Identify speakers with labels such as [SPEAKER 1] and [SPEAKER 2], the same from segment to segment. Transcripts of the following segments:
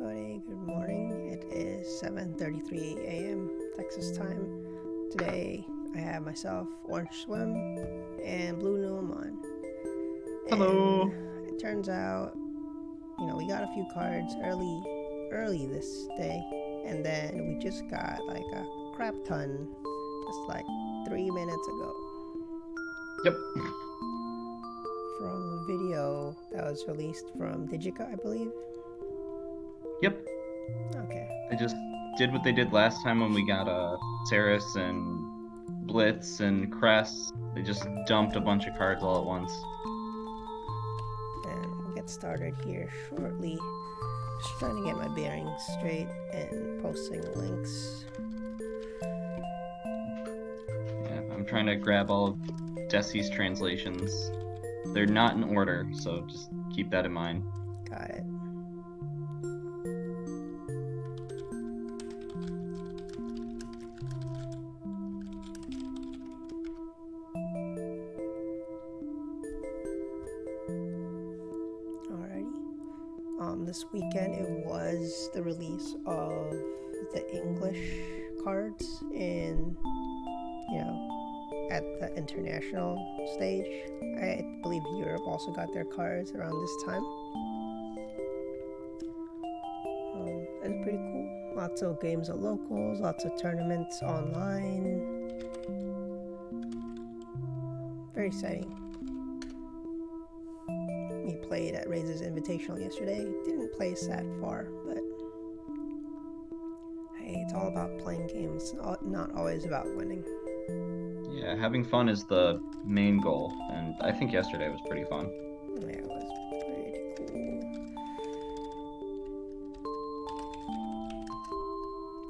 [SPEAKER 1] everybody. Good morning. It is 7:33 a.m. Texas time. Today I have myself, Orangeswim, and BlueNumemon.
[SPEAKER 2] Hello.
[SPEAKER 1] It turns out, we got a few cards early this day, and then we just got like a crap ton just like 3 minutes ago.
[SPEAKER 2] Yep.
[SPEAKER 1] From a video that was released from Digica, I believe.
[SPEAKER 2] Yep.
[SPEAKER 1] Okay.
[SPEAKER 2] They just did what they did last time when we got Ceres and Blitz and Cress. They just dumped a bunch of cards all at once.
[SPEAKER 1] And we'll get started here shortly. Just trying to get my bearings straight and posting links.
[SPEAKER 2] Yeah, I'm trying to grab all of Desi's translations. They're not in order, so just keep that in mind.
[SPEAKER 1] Got it. This weekend it was the release of the English cards in, at the international stage. I believe Europe also got their cards around this time. It's pretty cool. Lots of games at locals, lots of tournaments online. Very exciting. We played at Razor's Invitational yesterday. Didn't place that far, but hey, it's all about playing games, not always about winning.
[SPEAKER 2] Yeah, having fun is the main goal, and I think yesterday was pretty fun.
[SPEAKER 1] Yeah, it was pretty cool.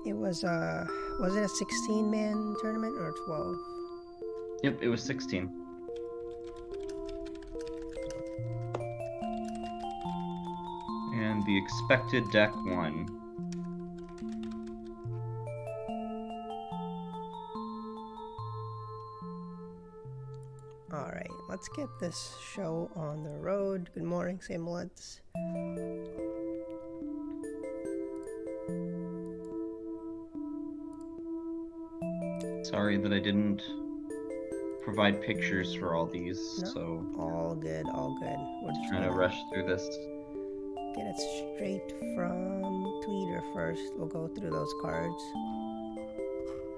[SPEAKER 1] It was it a 16-man tournament or 12?
[SPEAKER 2] Yep, it was 16. And the expected deck won.
[SPEAKER 1] Alright, let's get this show on the road. Good morning, Samlets.
[SPEAKER 2] Sorry that I didn't provide pictures for all these,
[SPEAKER 1] No,
[SPEAKER 2] so...
[SPEAKER 1] all good. We're just
[SPEAKER 2] trying to rush through this.
[SPEAKER 1] Get it straight from Twitter first. We'll go through those cards.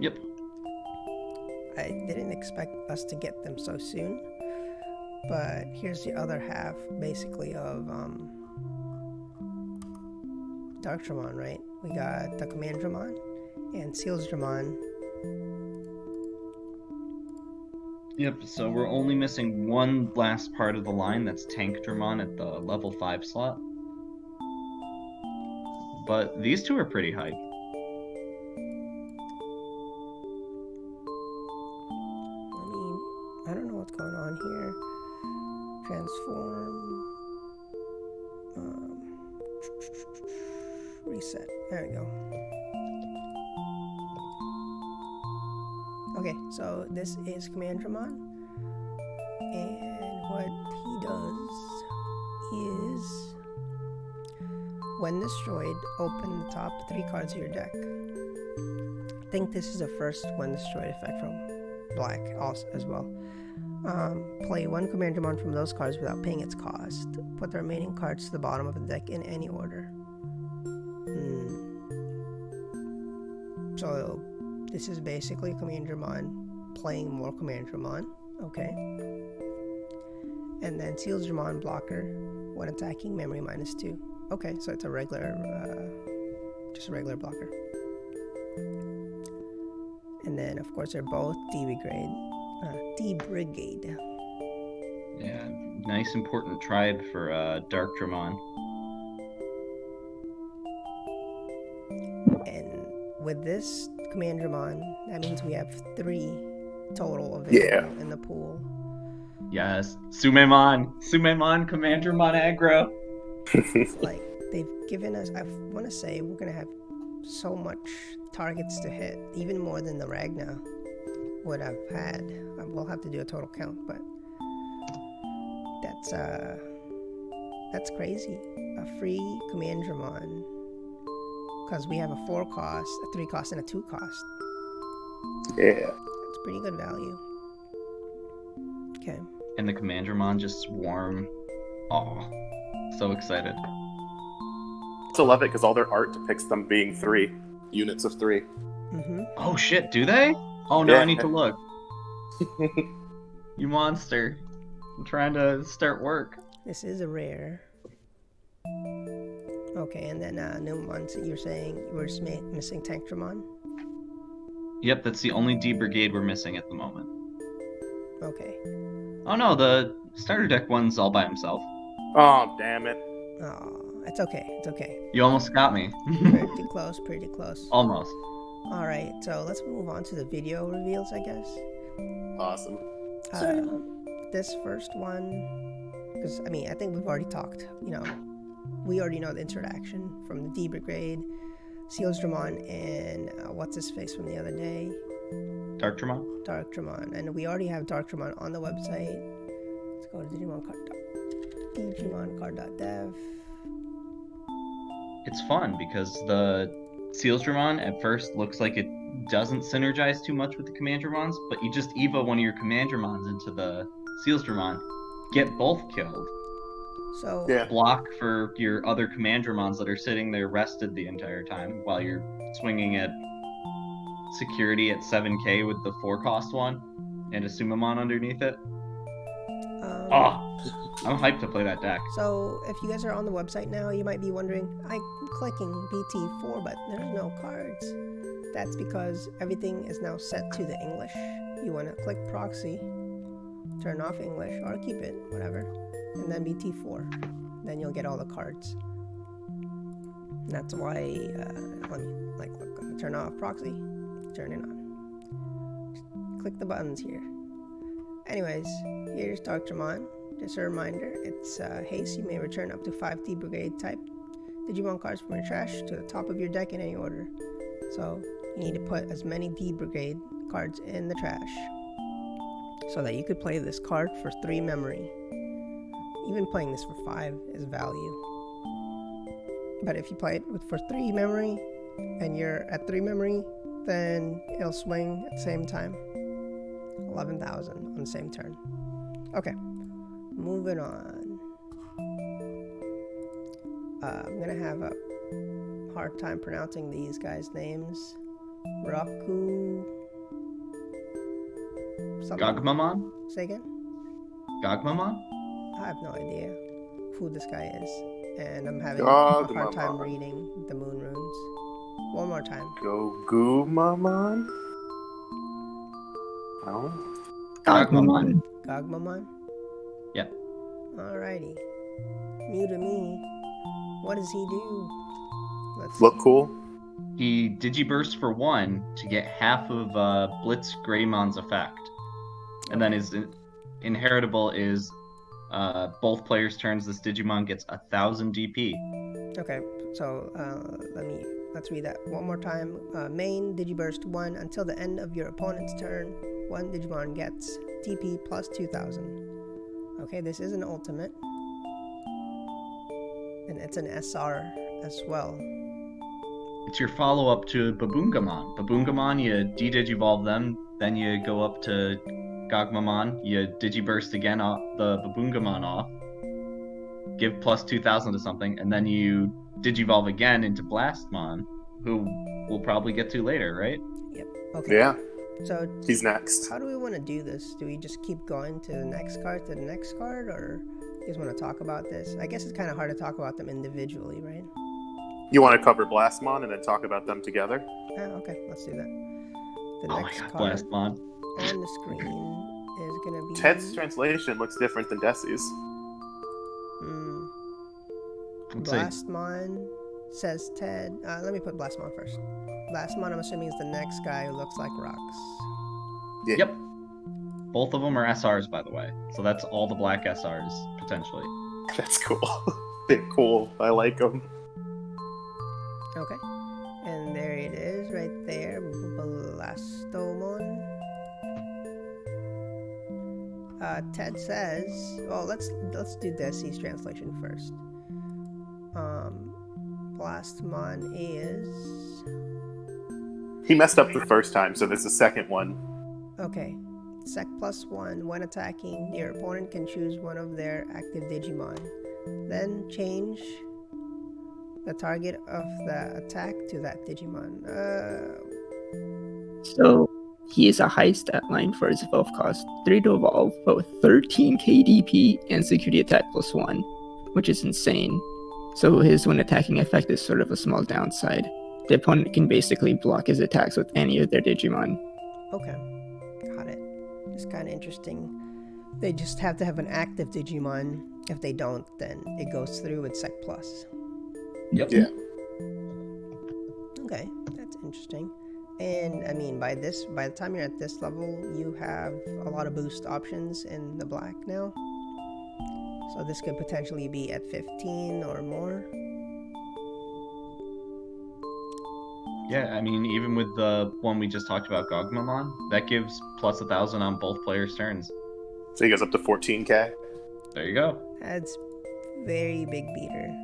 [SPEAKER 2] Yep.
[SPEAKER 1] I didn't expect us to get them so soon, but here's the other half, basically, of Darkdramon, right? We got the Commanderman and Sealsdramon.
[SPEAKER 2] Yep, so we're only missing one last part of the line, that's Tankdramon at the level 5 slot. But these two are pretty hype.
[SPEAKER 1] I don't know what's going on here. Transform. Reset. There we go. Okay, so this is Commanderman. And what he does is, when destroyed, open the top 3 cards of your deck. I think this is the first when destroyed effect from black also as well. Play 1 Commandermon from those cards without paying its cost. Put the remaining cards to the bottom of the deck in any order. So this is basically Commandermon playing more Commandermon. Okay. And then Sealsdramon blocker when attacking memory -2. Okay, so it's a regular, just a regular blocker. And then, of course, they're both D-Brigade.
[SPEAKER 2] Yeah, nice important tribe for Darkdramon.
[SPEAKER 1] And with this Commandermon, that means we have 3 total available in the pool.
[SPEAKER 2] Yes, Sumemon, Commandermon aggro.
[SPEAKER 1] Like, they've given us, I want to say we're going to have so much targets to hit, even more than the Ragna would have had. We'll have to do a total count, but that's crazy. A free Commandermon because we have a 4 cost, a 3 cost, and a 2 cost.
[SPEAKER 3] Yeah.
[SPEAKER 1] It's pretty good value. Okay.
[SPEAKER 2] And the Commandermon just swarm. Oh, so excited.
[SPEAKER 3] I love it because all their art depicts them being 3 units of 3.
[SPEAKER 1] Mm-hmm.
[SPEAKER 2] Oh shit, do they? Oh no,
[SPEAKER 3] Yeah.
[SPEAKER 2] I need to look. You monster. I'm trying to start work.
[SPEAKER 1] This is a rare. Okay, and then Numemon, so you're saying we're just missing Tankdramon?
[SPEAKER 2] Yep, that's the only D Brigade we're missing at the moment.
[SPEAKER 1] Okay.
[SPEAKER 2] Oh no, the starter deck one's all by himself.
[SPEAKER 3] Oh, damn it.
[SPEAKER 1] Oh, it's okay. It's okay.
[SPEAKER 2] You almost got me.
[SPEAKER 1] Pretty close. Pretty close.
[SPEAKER 2] Almost.
[SPEAKER 1] All right, so let's move on to the video reveals, I guess.
[SPEAKER 3] Awesome.
[SPEAKER 1] This first one, because I mean, I think we've already talked. You know, we already know the interaction from the D Brigade, Sealsdramon, and what's his face from the other day?
[SPEAKER 2] Darktramon?
[SPEAKER 1] Darktramon, and we already have Darktramon on the website. Let's go to DigimonCard.dev.
[SPEAKER 2] It's fun because the Sealsdramon at first looks like it doesn't synergize too much with the Commandramons, but you just Evo one of your Commandramons into the Sealsdramon, get both killed.
[SPEAKER 1] So
[SPEAKER 3] Yeah.
[SPEAKER 2] Block for your other Commandramons that are sitting there rested the entire time while you're swinging at security at 7k with the 4 cost one and a Sumamon underneath it. I'm hyped to play that deck.
[SPEAKER 1] So if you guys are on the website now, you might be wondering, I'm clicking BT4, but there's no cards. That's because everything is now set to the English. You want to click proxy, turn off English, or keep it, whatever, and then BT4. Then you'll get all the cards. And that's why, let me, look, I'm gonna turn off proxy, turn it on. Just click the buttons here. Anyways, here's Darktramon. Just a reminder, it's haste. You may return up to 5 D Brigade type Digimon cards from your trash to the top of your deck in any order. So you need to put as many D Brigade cards in the trash so that you could play this card for 3 memory. Even playing this for 5 is value. But if you play it for 3 memory and you're at 3 memory, then it'll swing at the same time. 11,000 on the same turn. Okay. Moving on. I'm gonna have a hard time pronouncing these guys' names. Raku.
[SPEAKER 2] Gogmamon?
[SPEAKER 1] Say again?
[SPEAKER 2] Gogmamon?
[SPEAKER 1] I have no idea who this guy is, and I'm having a
[SPEAKER 3] Gogmamon.
[SPEAKER 1] hard time reading the moon runes. One more time.
[SPEAKER 3] Gogumamon? Oh.
[SPEAKER 2] Gogmamon.
[SPEAKER 1] Gogmamon?
[SPEAKER 2] Yep.
[SPEAKER 1] Alrighty. New to me. What does he do? Let's
[SPEAKER 3] Look cool.
[SPEAKER 2] He Digibursts for 1 to get half of Blitz Greymon's effect. And then his inheritable is both players' turns this Digimon gets 1,000 DP.
[SPEAKER 1] Okay, so let's read that one more time. Main Digiburst 1 until the end of your opponent's turn. 1 Digimon gets DP plus 2,000. Okay, this is an ultimate, and it's an SR as well.
[SPEAKER 2] It's your follow-up to Baboongamon. Baboongamon, you de-digivolve them, then you go up to Gogmamon, you Digiburst again off the Baboongamon off, give plus 2,000 to something, and then you Digivolve again into Blastmon, who we'll probably get to later, right?
[SPEAKER 1] Yep. Okay.
[SPEAKER 3] Yeah.
[SPEAKER 1] So
[SPEAKER 3] He's next.
[SPEAKER 1] how do we want to do this? Do we just keep going to the next card, or you guys want to talk about this? I guess it's kind of hard to talk about them individually, right?
[SPEAKER 3] You want to cover Blastmon and then talk about them together?
[SPEAKER 1] Okay, let's do that. The
[SPEAKER 2] Oh my
[SPEAKER 1] next
[SPEAKER 2] god,
[SPEAKER 1] card
[SPEAKER 2] Blastmon.
[SPEAKER 1] on the screen is gonna be
[SPEAKER 3] Ted's translation looks different than Desi's.
[SPEAKER 2] Let's see.
[SPEAKER 1] Blastmon says Ted. Let me put Blastmon first. Blastmon, I'm assuming, is the next guy who looks like rocks.
[SPEAKER 3] Yeah.
[SPEAKER 2] Yep. Both of them are SRs, by the way. So that's all the black SRs, potentially.
[SPEAKER 3] That's cool. They're cool. I like them.
[SPEAKER 1] Okay. And there it is, right there. Blastomon. Ted says, well, let's do Desi's translation first. Blastmon is...
[SPEAKER 3] He messed up the first time, so there's a second one.
[SPEAKER 1] Okay. Sec +1. When attacking, your opponent can choose one of their active Digimon. Then change the target of the attack to that Digimon.
[SPEAKER 4] So he is a high stat line for his evolve cost. 3 to evolve, but with 13 KDP and security attack +1, which is insane. So his when attacking effect is sort of a small downside. The opponent can basically block his attacks with any of their Digimon.
[SPEAKER 1] Okay. Got it. It's kind of interesting. They just have to have an active Digimon. If they don't, then it goes through with Sec Plus.
[SPEAKER 2] Yep.
[SPEAKER 3] Yeah.
[SPEAKER 1] Okay, that's interesting. And I mean, by the time you're at this level, you have a lot of boost options in the black now. So this could potentially be at 15 or more.
[SPEAKER 2] Yeah, I mean, even with the one we just talked about, Gogmamon, that gives plus 1,000 on both players' turns.
[SPEAKER 3] So he goes up to 14k.
[SPEAKER 2] There you go.
[SPEAKER 1] That's very big beater.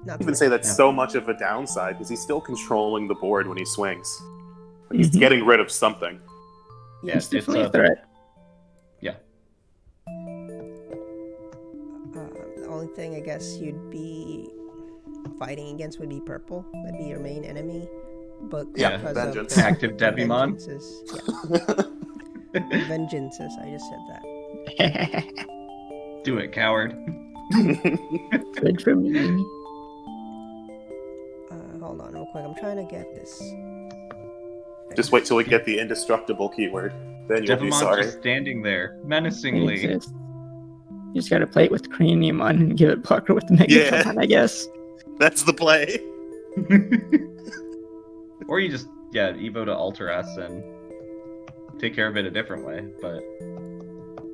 [SPEAKER 1] Not
[SPEAKER 3] I even say that's so much of a downside because he's still controlling the board when he swings. Like he's getting rid of something.
[SPEAKER 1] Yeah,
[SPEAKER 4] It's definitely a threat.
[SPEAKER 2] Yeah.
[SPEAKER 1] The only thing I guess you'd be fighting against would be purple. That'd be your main enemy. But
[SPEAKER 3] Yeah,
[SPEAKER 1] because
[SPEAKER 3] Vengeance.
[SPEAKER 1] of the
[SPEAKER 2] Active Devimon.
[SPEAKER 1] vengeances, vengeances, I just said that.
[SPEAKER 2] Do it, coward.
[SPEAKER 4] Good for me.
[SPEAKER 1] Hold on real quick. I'm trying to get this.
[SPEAKER 3] Just wait till we get the indestructible keyword. Then you'll be
[SPEAKER 2] Devimon's
[SPEAKER 3] sorry.
[SPEAKER 2] just standing there,
[SPEAKER 4] It
[SPEAKER 2] menacingly.
[SPEAKER 4] exists. You just gotta play it with Craniumon and give it blocker with Megatron, I guess.
[SPEAKER 3] That's the play.
[SPEAKER 2] Or you just, Evo to Alter S and take care of it a different way. But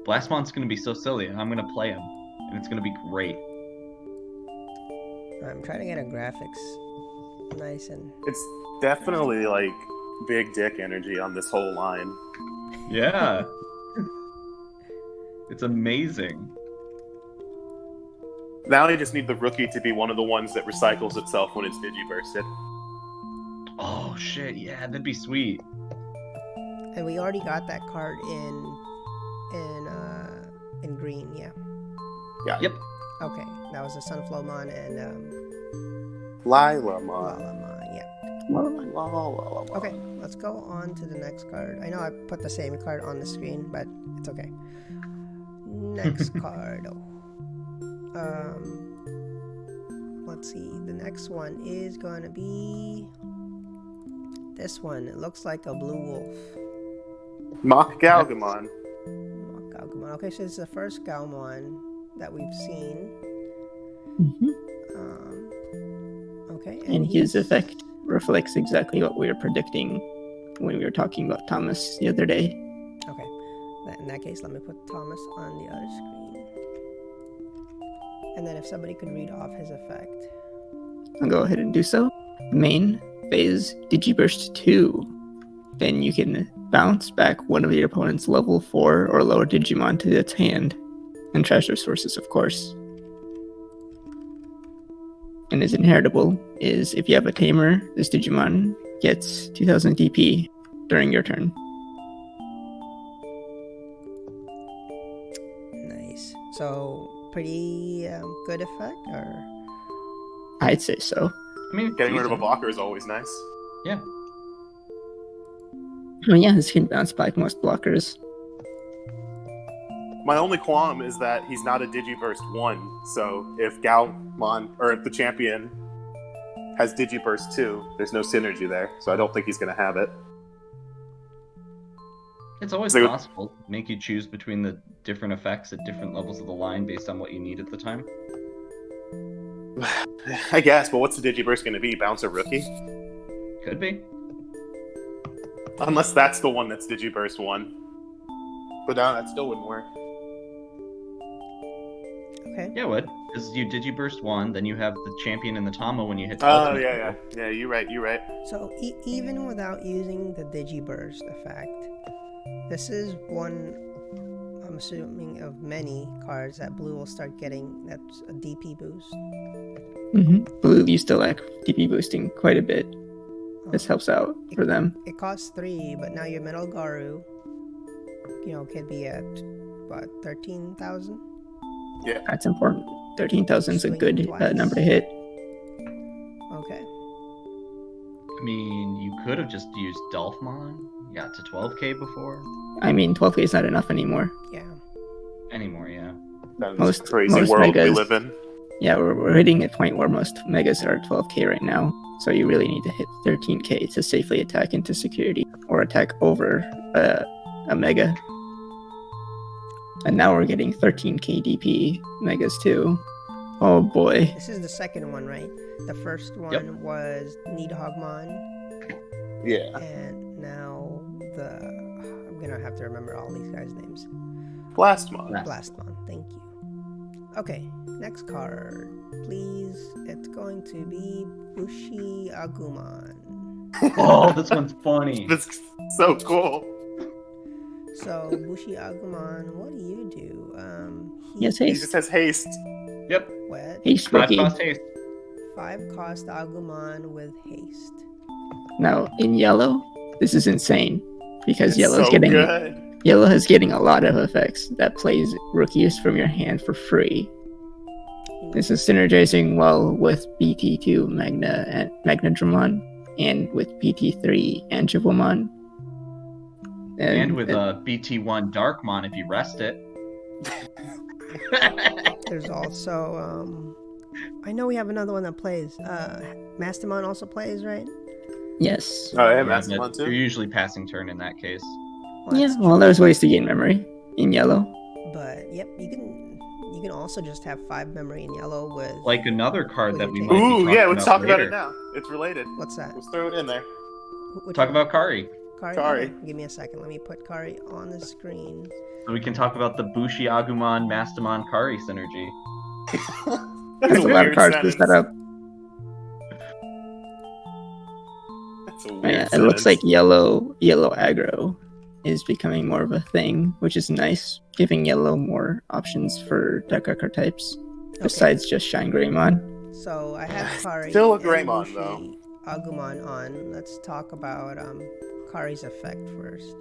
[SPEAKER 2] Blastmon's going to be so silly, and I'm going to play him, and it's going to be great.
[SPEAKER 1] I'm trying to get a graphics nice and...
[SPEAKER 3] It's definitely like big dick energy on this whole line.
[SPEAKER 2] Yeah. It's amazing.
[SPEAKER 3] Now I just need the rookie to be one of the ones that recycles itself when it's digibursted.
[SPEAKER 2] Oh, shit, yeah, that'd be sweet.
[SPEAKER 1] And we already got that card in green, yeah.
[SPEAKER 3] Yeah.
[SPEAKER 2] Yep.
[SPEAKER 1] Okay, that was a Sunflowmon and
[SPEAKER 3] Lilamon.
[SPEAKER 1] Lalamon, yeah.
[SPEAKER 3] Lilamon.
[SPEAKER 1] Okay, let's go on to the next card. I know I put the same card on the screen, but it's okay. Next card. Let's see. The next one is gonna be this one. It looks like a blue wolf.
[SPEAKER 3] MachGaogamon.
[SPEAKER 1] MachGaogamon. Okay, so it's the first Gaomon that we've seen. Okay,
[SPEAKER 4] And his effect reflects exactly what we were predicting when we were talking about Thomas the other day.
[SPEAKER 1] Okay, in that case, let me put Thomas on the other screen. And then if somebody could read off his effect.
[SPEAKER 4] I'll go ahead and do so. Main phase Digiburst 2. Then you can bounce back one of your opponent's level 4 or lower Digimon to its hand. And treasure sources, of course. And his inheritable is if you have a tamer, this Digimon gets 2000 DP during your turn.
[SPEAKER 1] Nice. So, pretty good effect, or?
[SPEAKER 4] I'd say so.
[SPEAKER 2] I mean,
[SPEAKER 3] Getting rid of a
[SPEAKER 2] easy.
[SPEAKER 3] blocker is always nice.
[SPEAKER 2] Yeah.
[SPEAKER 4] Oh yeah, this can bounce back most blockers.
[SPEAKER 3] My only qualm is that he's not a Digiburst 1, so if Gaomon, or if the champion has Digiburst 2, there's no synergy there, so I don't think he's going to have it.
[SPEAKER 2] It's always
[SPEAKER 3] So-
[SPEAKER 2] possible. Make you choose between the different effects at different levels of the line based on what you need at the time.
[SPEAKER 3] I guess, but what's the Digiburst going to be? Bounce a rookie?
[SPEAKER 2] Could be.
[SPEAKER 3] Unless that's the one that's Digiburst 1. But no, that still wouldn't work.
[SPEAKER 1] Okay.
[SPEAKER 2] Yeah, it would. Because you Digiburst 1, then you have the champion and the Tama when you hit the
[SPEAKER 3] Oh,
[SPEAKER 2] ultimate
[SPEAKER 3] yeah.
[SPEAKER 2] level.
[SPEAKER 3] Yeah, you're right.
[SPEAKER 1] So, even without using the Digiburst effect, this is one I'm assuming of many cards that blue will start getting that's a DP boost.
[SPEAKER 4] Blue used to lack DP boosting quite a bit. This helps out for them.
[SPEAKER 1] It costs 3, but now your Metal Garu, could be at what, 13,000?
[SPEAKER 3] Yeah.
[SPEAKER 4] That's important. 13,000 is a
[SPEAKER 1] Swing
[SPEAKER 4] good
[SPEAKER 1] twice.
[SPEAKER 4] number to hit.
[SPEAKER 1] Okay.
[SPEAKER 2] I mean, you could have just used Dolphmon. You got to 12k before.
[SPEAKER 4] I mean, 12k is not enough anymore.
[SPEAKER 1] Yeah.
[SPEAKER 2] Anymore, yeah.
[SPEAKER 3] That's
[SPEAKER 4] Most-
[SPEAKER 3] crazy
[SPEAKER 4] most
[SPEAKER 3] world we
[SPEAKER 4] megas-
[SPEAKER 3] live in.
[SPEAKER 4] Yeah, we're hitting a point where most megas are 12k right now. So you really need to hit 13k to safely attack into security or attack over a mega. And now we're getting 13k DP megas too. Oh boy.
[SPEAKER 1] This is the second one, right? The first one
[SPEAKER 2] Yep.
[SPEAKER 1] was Nidhoggmon,
[SPEAKER 3] Yeah.
[SPEAKER 1] and now I'm gonna have to remember all these guys' names.
[SPEAKER 3] Blastmon.
[SPEAKER 1] Blastmon, thank you. Okay, next card, please. It's going to be BlueNumemon.
[SPEAKER 2] Oh, this one's funny.
[SPEAKER 3] This is so cool.
[SPEAKER 1] So, BlueNumemon, what do you do?
[SPEAKER 4] Yes,
[SPEAKER 3] He
[SPEAKER 4] haste.
[SPEAKER 3] just has haste.
[SPEAKER 2] Yep.
[SPEAKER 1] What?
[SPEAKER 4] Haste
[SPEAKER 2] 5
[SPEAKER 4] rookie.
[SPEAKER 2] cost haste.
[SPEAKER 1] 5 cost Agumon with haste.
[SPEAKER 4] Now in yellow, this is insane because
[SPEAKER 3] It's
[SPEAKER 4] yellow
[SPEAKER 3] so good.
[SPEAKER 4] is getting a lot of effects that plays rookies from your hand for free. This is synergizing well with BT2 Magna and Mandramon, and with BT3 Angelomon.
[SPEAKER 2] And with BT1 Darkmon if you rest it.
[SPEAKER 1] There's also, I know we have another one that plays. Mastermon also plays, right?
[SPEAKER 4] Yes.
[SPEAKER 3] Oh, yeah,
[SPEAKER 2] Yeah,
[SPEAKER 3] Mastermon
[SPEAKER 2] but
[SPEAKER 3] too.
[SPEAKER 2] You're usually passing turn in that case.
[SPEAKER 1] Well,
[SPEAKER 4] Yeah,
[SPEAKER 1] that's
[SPEAKER 4] well, there's ways to gain memory in yellow.
[SPEAKER 1] true. But, yep, you can also just have 5 memory in yellow with...
[SPEAKER 2] Like another card that we
[SPEAKER 1] Ooh,
[SPEAKER 2] might be
[SPEAKER 3] Ooh,
[SPEAKER 2] talking
[SPEAKER 3] yeah, let's talk about
[SPEAKER 2] later.
[SPEAKER 3] it now. It's related.
[SPEAKER 1] What's that?
[SPEAKER 3] Let's throw it in there.
[SPEAKER 1] Which
[SPEAKER 2] Talk
[SPEAKER 1] one?
[SPEAKER 2] about Kari.
[SPEAKER 1] Kari?
[SPEAKER 3] Kari.
[SPEAKER 1] Okay, give me a second. Let me put Kari on the screen.
[SPEAKER 2] So we can talk about the BlueNumemon Mastermon Kari synergy.
[SPEAKER 4] There's a lot of
[SPEAKER 3] weird
[SPEAKER 4] cards to
[SPEAKER 3] sentence.
[SPEAKER 4] set up.
[SPEAKER 3] That's a weird
[SPEAKER 4] Yeah, it looks
[SPEAKER 3] sentence.
[SPEAKER 4] like yellow aggro is becoming more of a thing, which is nice, giving yellow more options for deck archetypes besides just Shine Greymon.
[SPEAKER 1] So I have Kari.
[SPEAKER 3] Still a
[SPEAKER 1] and
[SPEAKER 3] Greymon,
[SPEAKER 1] Bushi
[SPEAKER 3] though.
[SPEAKER 1] Agumon on. Let's talk about Kari's effect first.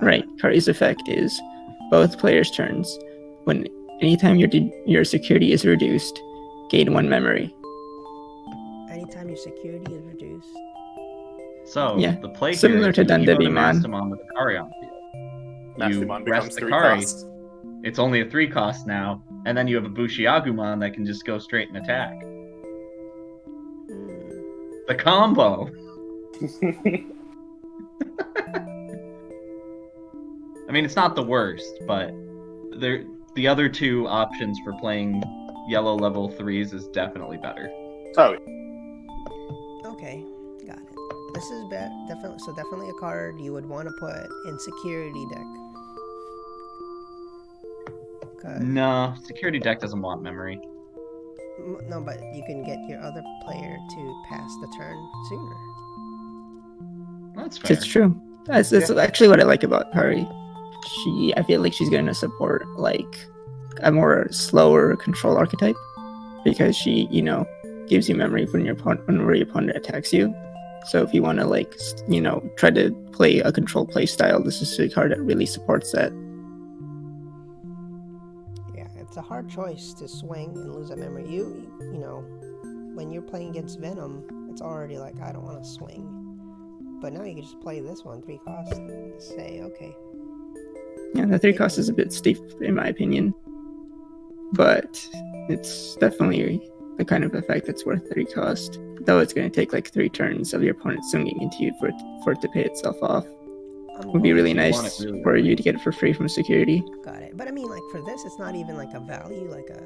[SPEAKER 4] Right, Kari's effect is both players' turns. Anytime your security is reduced, gain 1 memory.
[SPEAKER 1] Anytime your security is reduced.
[SPEAKER 2] So
[SPEAKER 4] Yeah,
[SPEAKER 2] the play
[SPEAKER 4] similar
[SPEAKER 2] here
[SPEAKER 4] to
[SPEAKER 2] is you keep
[SPEAKER 4] Dundevimon.
[SPEAKER 2] Mastermon with a Kari on the field.
[SPEAKER 3] Mastermon
[SPEAKER 2] You
[SPEAKER 3] becomes
[SPEAKER 2] rest the
[SPEAKER 3] 3
[SPEAKER 2] Kari.
[SPEAKER 3] cost.
[SPEAKER 2] It's only a 3 cost now, and then you have a BlueNumemon that can just go straight and attack. The combo. I mean, it's not the worst, but the other 2 options for playing yellow level 3s is definitely better.
[SPEAKER 3] Oh,
[SPEAKER 1] Okay, got it. This is definitely a card you would want to put in security deck. 'Cause-
[SPEAKER 2] No, security deck doesn't want memory.
[SPEAKER 1] no, but you can get your other player to pass the turn sooner.
[SPEAKER 2] That's fair.
[SPEAKER 4] It's true. That's actually what I like about Kari. I feel like she's going to support like a more slower control archetype because she, gives you memory when your opponent attacks you. So if you want to try to play a control play style, this is a card that really supports that.
[SPEAKER 1] Yeah, it's a hard choice to swing and lose that memory. When you're playing against Venom, it's already like, I don't want to swing. But now you can just play this one, 3 cost, and say, okay.
[SPEAKER 4] Yeah, the 3 cost is a bit steep in my opinion, but it's definitely the kind of effect that's worth 3 cost. Though it's going to take like 3 turns of your opponent swinging into you for it to pay itself off. It would be really
[SPEAKER 2] you want
[SPEAKER 4] nice
[SPEAKER 2] it really
[SPEAKER 4] for
[SPEAKER 2] early.
[SPEAKER 4] you to get it for free from security.
[SPEAKER 1] Got it. But I mean, like, for this, it's not even like a value, like a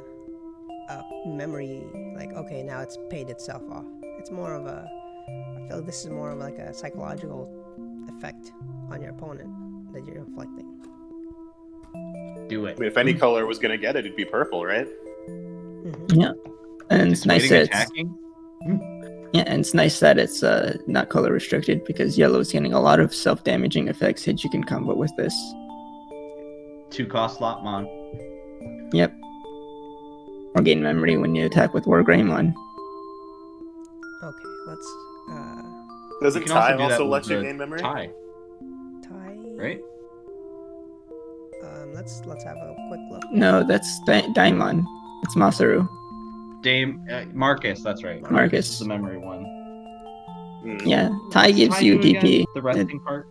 [SPEAKER 1] memory, like, okay, now it's paid itself off. It's more of I feel like this is more of like a psychological effect on your opponent that you're inflicting.
[SPEAKER 2] Do
[SPEAKER 3] I
[SPEAKER 2] it.
[SPEAKER 3] mean, if any color was going to get it, it'd be purple, right?
[SPEAKER 1] Mm-hmm.
[SPEAKER 4] Yeah, and it's nice
[SPEAKER 2] waiting,
[SPEAKER 4] that
[SPEAKER 2] attacking.
[SPEAKER 4] it's nice that it's not color restricted because yellow is getting a lot of self-damaging effects that you can combo with this.
[SPEAKER 2] 2-cost Lotmon.
[SPEAKER 4] Yep. Or gain memory when you attack with Wargreymon.
[SPEAKER 1] Okay, let's
[SPEAKER 3] Doesn't
[SPEAKER 2] You can also
[SPEAKER 3] Ty
[SPEAKER 2] do that
[SPEAKER 3] also
[SPEAKER 2] with
[SPEAKER 3] let you
[SPEAKER 2] the
[SPEAKER 3] gain memory?
[SPEAKER 2] tie,
[SPEAKER 1] tie.
[SPEAKER 2] right?
[SPEAKER 1] Let's have a quick look.
[SPEAKER 4] No, that's Daimon. It's Masaru.
[SPEAKER 2] Marcus, that's right.
[SPEAKER 4] Marcus.
[SPEAKER 2] Is the memory one.
[SPEAKER 4] Yeah, Ty gives
[SPEAKER 2] Tie
[SPEAKER 4] you
[SPEAKER 2] do again?
[SPEAKER 4] DP.
[SPEAKER 2] The resting part?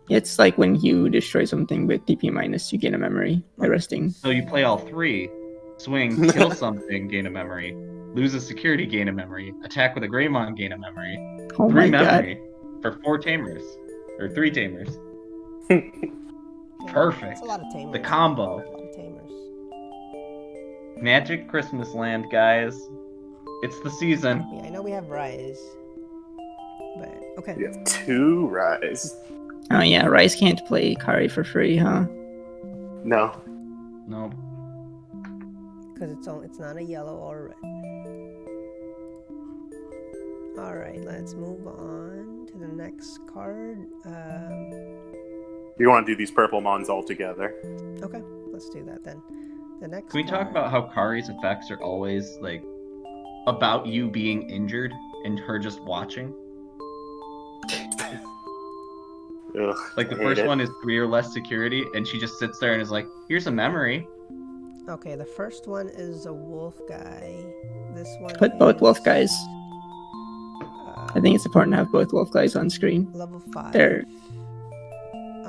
[SPEAKER 4] It's like when you destroy something with DP minus, you gain a memory by resting.
[SPEAKER 2] So you play all 3. Swing, kill something, gain a memory. Lose a security, gain a memory. Attack with a Greymon, gain a memory.
[SPEAKER 4] Oh
[SPEAKER 2] 3
[SPEAKER 4] my
[SPEAKER 2] memory for 4 tamers. Or 3 tamers. Perfect.
[SPEAKER 1] That's a lot of tamers.
[SPEAKER 2] The combo.
[SPEAKER 1] A lot of tamers.
[SPEAKER 2] Magic Christmas Land, guys. It's the season.
[SPEAKER 1] Yeah, I know we have Rise, but okay.
[SPEAKER 3] You have 2 Rise.
[SPEAKER 4] Oh yeah, Rice can't play Kari for free, huh?
[SPEAKER 3] No.
[SPEAKER 2] No.
[SPEAKER 1] Because it's not a yellow or a red. All right, let's move on to the next card.
[SPEAKER 3] You want to do these purple mons all together.
[SPEAKER 1] Okay, let's do that then. The next.
[SPEAKER 2] Can we talk about how Kari's effects are always like about you being injured and her just watching?
[SPEAKER 3] Ugh,
[SPEAKER 2] Like the
[SPEAKER 3] I hate
[SPEAKER 2] first
[SPEAKER 3] it.
[SPEAKER 2] one is 3 or less security, and she just sits there and is like, "Here's a memory."
[SPEAKER 1] Okay, the first one is a wolf guy. This one.
[SPEAKER 4] Put both
[SPEAKER 1] is,
[SPEAKER 4] wolf guys. I think it's important to have both wolf guys on screen.
[SPEAKER 1] level 5.
[SPEAKER 4] There.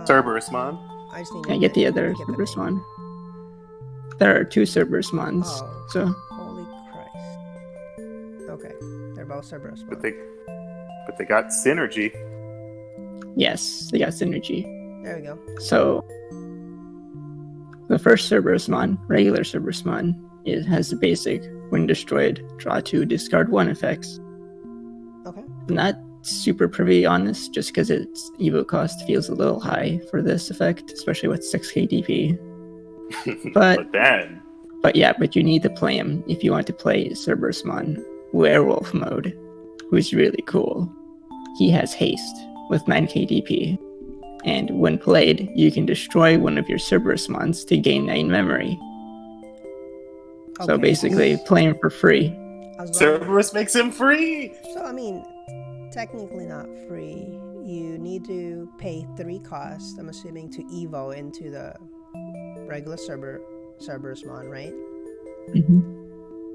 [SPEAKER 3] Cerberus mon.
[SPEAKER 1] I just need
[SPEAKER 4] Can I get the other
[SPEAKER 1] get the
[SPEAKER 4] Cerberus
[SPEAKER 1] name.
[SPEAKER 4] Mon? There are 2 Cerberus Mons.
[SPEAKER 1] Oh.
[SPEAKER 4] So
[SPEAKER 1] Holy Christ. Okay, they're both Cerberus.
[SPEAKER 3] But they got synergy.
[SPEAKER 4] yes, they got synergy.
[SPEAKER 1] There we go.
[SPEAKER 4] So the first Cerberus Mon, regular Cerberus Mon, has the basic when destroyed, draw 2, discard 1 effects.
[SPEAKER 1] Okay.
[SPEAKER 4] Not super privy on this, just because its evo cost feels a little high for this effect, especially with 6k DP.
[SPEAKER 3] But then
[SPEAKER 4] But you need to play him if you want to play Cerberusmon Werewolf mode, who's really cool. He has haste with 9k DP, and when played, you can destroy one of your Cerberusmons to gain 9 memory. So
[SPEAKER 1] Okay.
[SPEAKER 4] basically, play him for free.
[SPEAKER 1] As long-
[SPEAKER 3] Cerberus makes him free.
[SPEAKER 1] So I mean, technically not free. You need to pay 3 costs, I'm assuming, to evo into the regular Cerberusmon, right?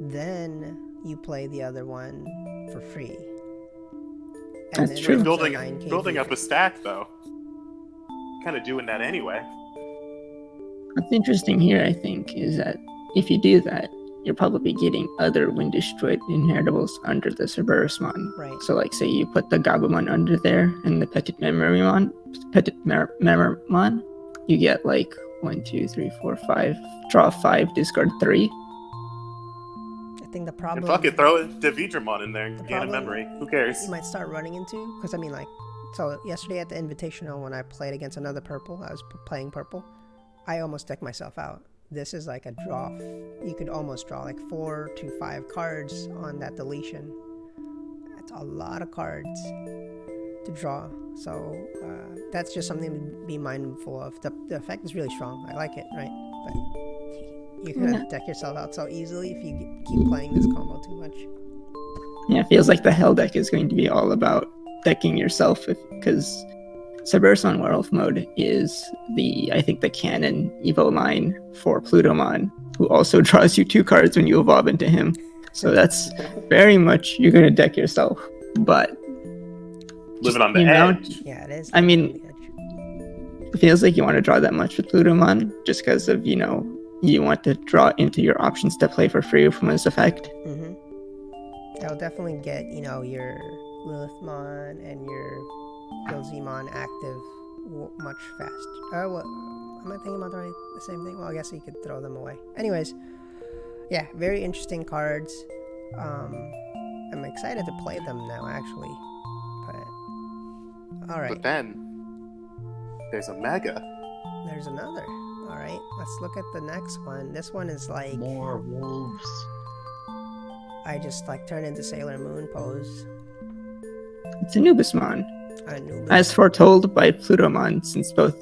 [SPEAKER 1] Then you play the other one for free. And
[SPEAKER 4] That's
[SPEAKER 1] then
[SPEAKER 4] true.
[SPEAKER 1] it's a
[SPEAKER 3] Building
[SPEAKER 1] 9K
[SPEAKER 3] up
[SPEAKER 1] fee.
[SPEAKER 3] a stack though. Kind of doing that anyway.
[SPEAKER 4] What's interesting here, I think, is that if you do that, you're probably getting other when destroyed inheritables under the Cerberusmon.
[SPEAKER 1] Right.
[SPEAKER 4] So, like, say you put the Gabumon under there and the Petit Memorymon, you get like 1, 2, 3, 4, 5. Draw 5, discard 3.
[SPEAKER 1] I think the problem.
[SPEAKER 3] And fuck it, throw Devidramon in there and
[SPEAKER 1] The
[SPEAKER 3] gain a
[SPEAKER 1] problem
[SPEAKER 3] memory. Who cares?
[SPEAKER 1] you might start running into, because I mean, like, so yesterday at the Invitational when I played against another purple, I was playing purple, I almost decked myself out. This is like a draw. You could almost draw like 4 to 5 cards on that deletion. That's a lot of cards to draw. So that's just something to be mindful of. The effect is really strong. I like it, right? But you can deck yourself out so easily if you keep playing this combo too much.
[SPEAKER 4] Yeah, it feels like the Hell deck is going to be all about decking yourself, because Cerberusmon Werewolf mode is I think the canon Evo line for Plutomon, who also draws you 2 cards when you evolve into him. So that's very much you're going to deck yourself. But
[SPEAKER 3] Living on the
[SPEAKER 4] the amount-
[SPEAKER 3] edge.
[SPEAKER 1] Yeah, it is.
[SPEAKER 4] I mean-
[SPEAKER 1] on the edge.
[SPEAKER 4] it feels like you want to draw that much with Plutomon, just because of, you want to draw into your options to play for free from this effect.
[SPEAKER 1] That'll definitely get, your Lilithmon and your Pilzimon active much faster. What? Am I thinking about the same thing? Well, I guess you could throw them away. Anyways, yeah, very interesting cards. I'm excited to play them now, actually. But, alright,
[SPEAKER 3] But then there's a mega.
[SPEAKER 1] there's another. Alright, let's look at the next one. This one is like,
[SPEAKER 2] More wolves.
[SPEAKER 1] I just like turn into Sailor Moon pose.
[SPEAKER 4] It's Anubismon,
[SPEAKER 1] Anubis.
[SPEAKER 4] as foretold by Plutomon, since both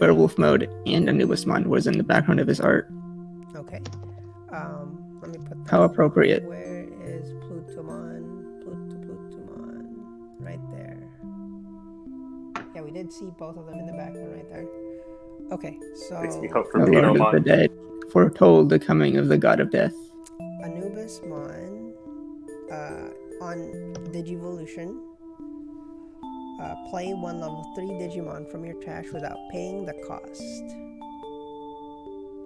[SPEAKER 4] werewolf mode and Anubismon was in the background of his art.
[SPEAKER 1] Okay. Let me put that.
[SPEAKER 4] How appropriate.
[SPEAKER 1] Where is Plutomon? Plutomon. Right there. Yeah, we did see both of them in the background right there. Okay, so
[SPEAKER 3] Makes me hope for
[SPEAKER 4] The Lord of the
[SPEAKER 3] Plutomon.
[SPEAKER 4] Dead foretold the coming of the God of Death.
[SPEAKER 1] Anubismon on Digivolution. Play one level 3 Digimon from your trash without paying the cost.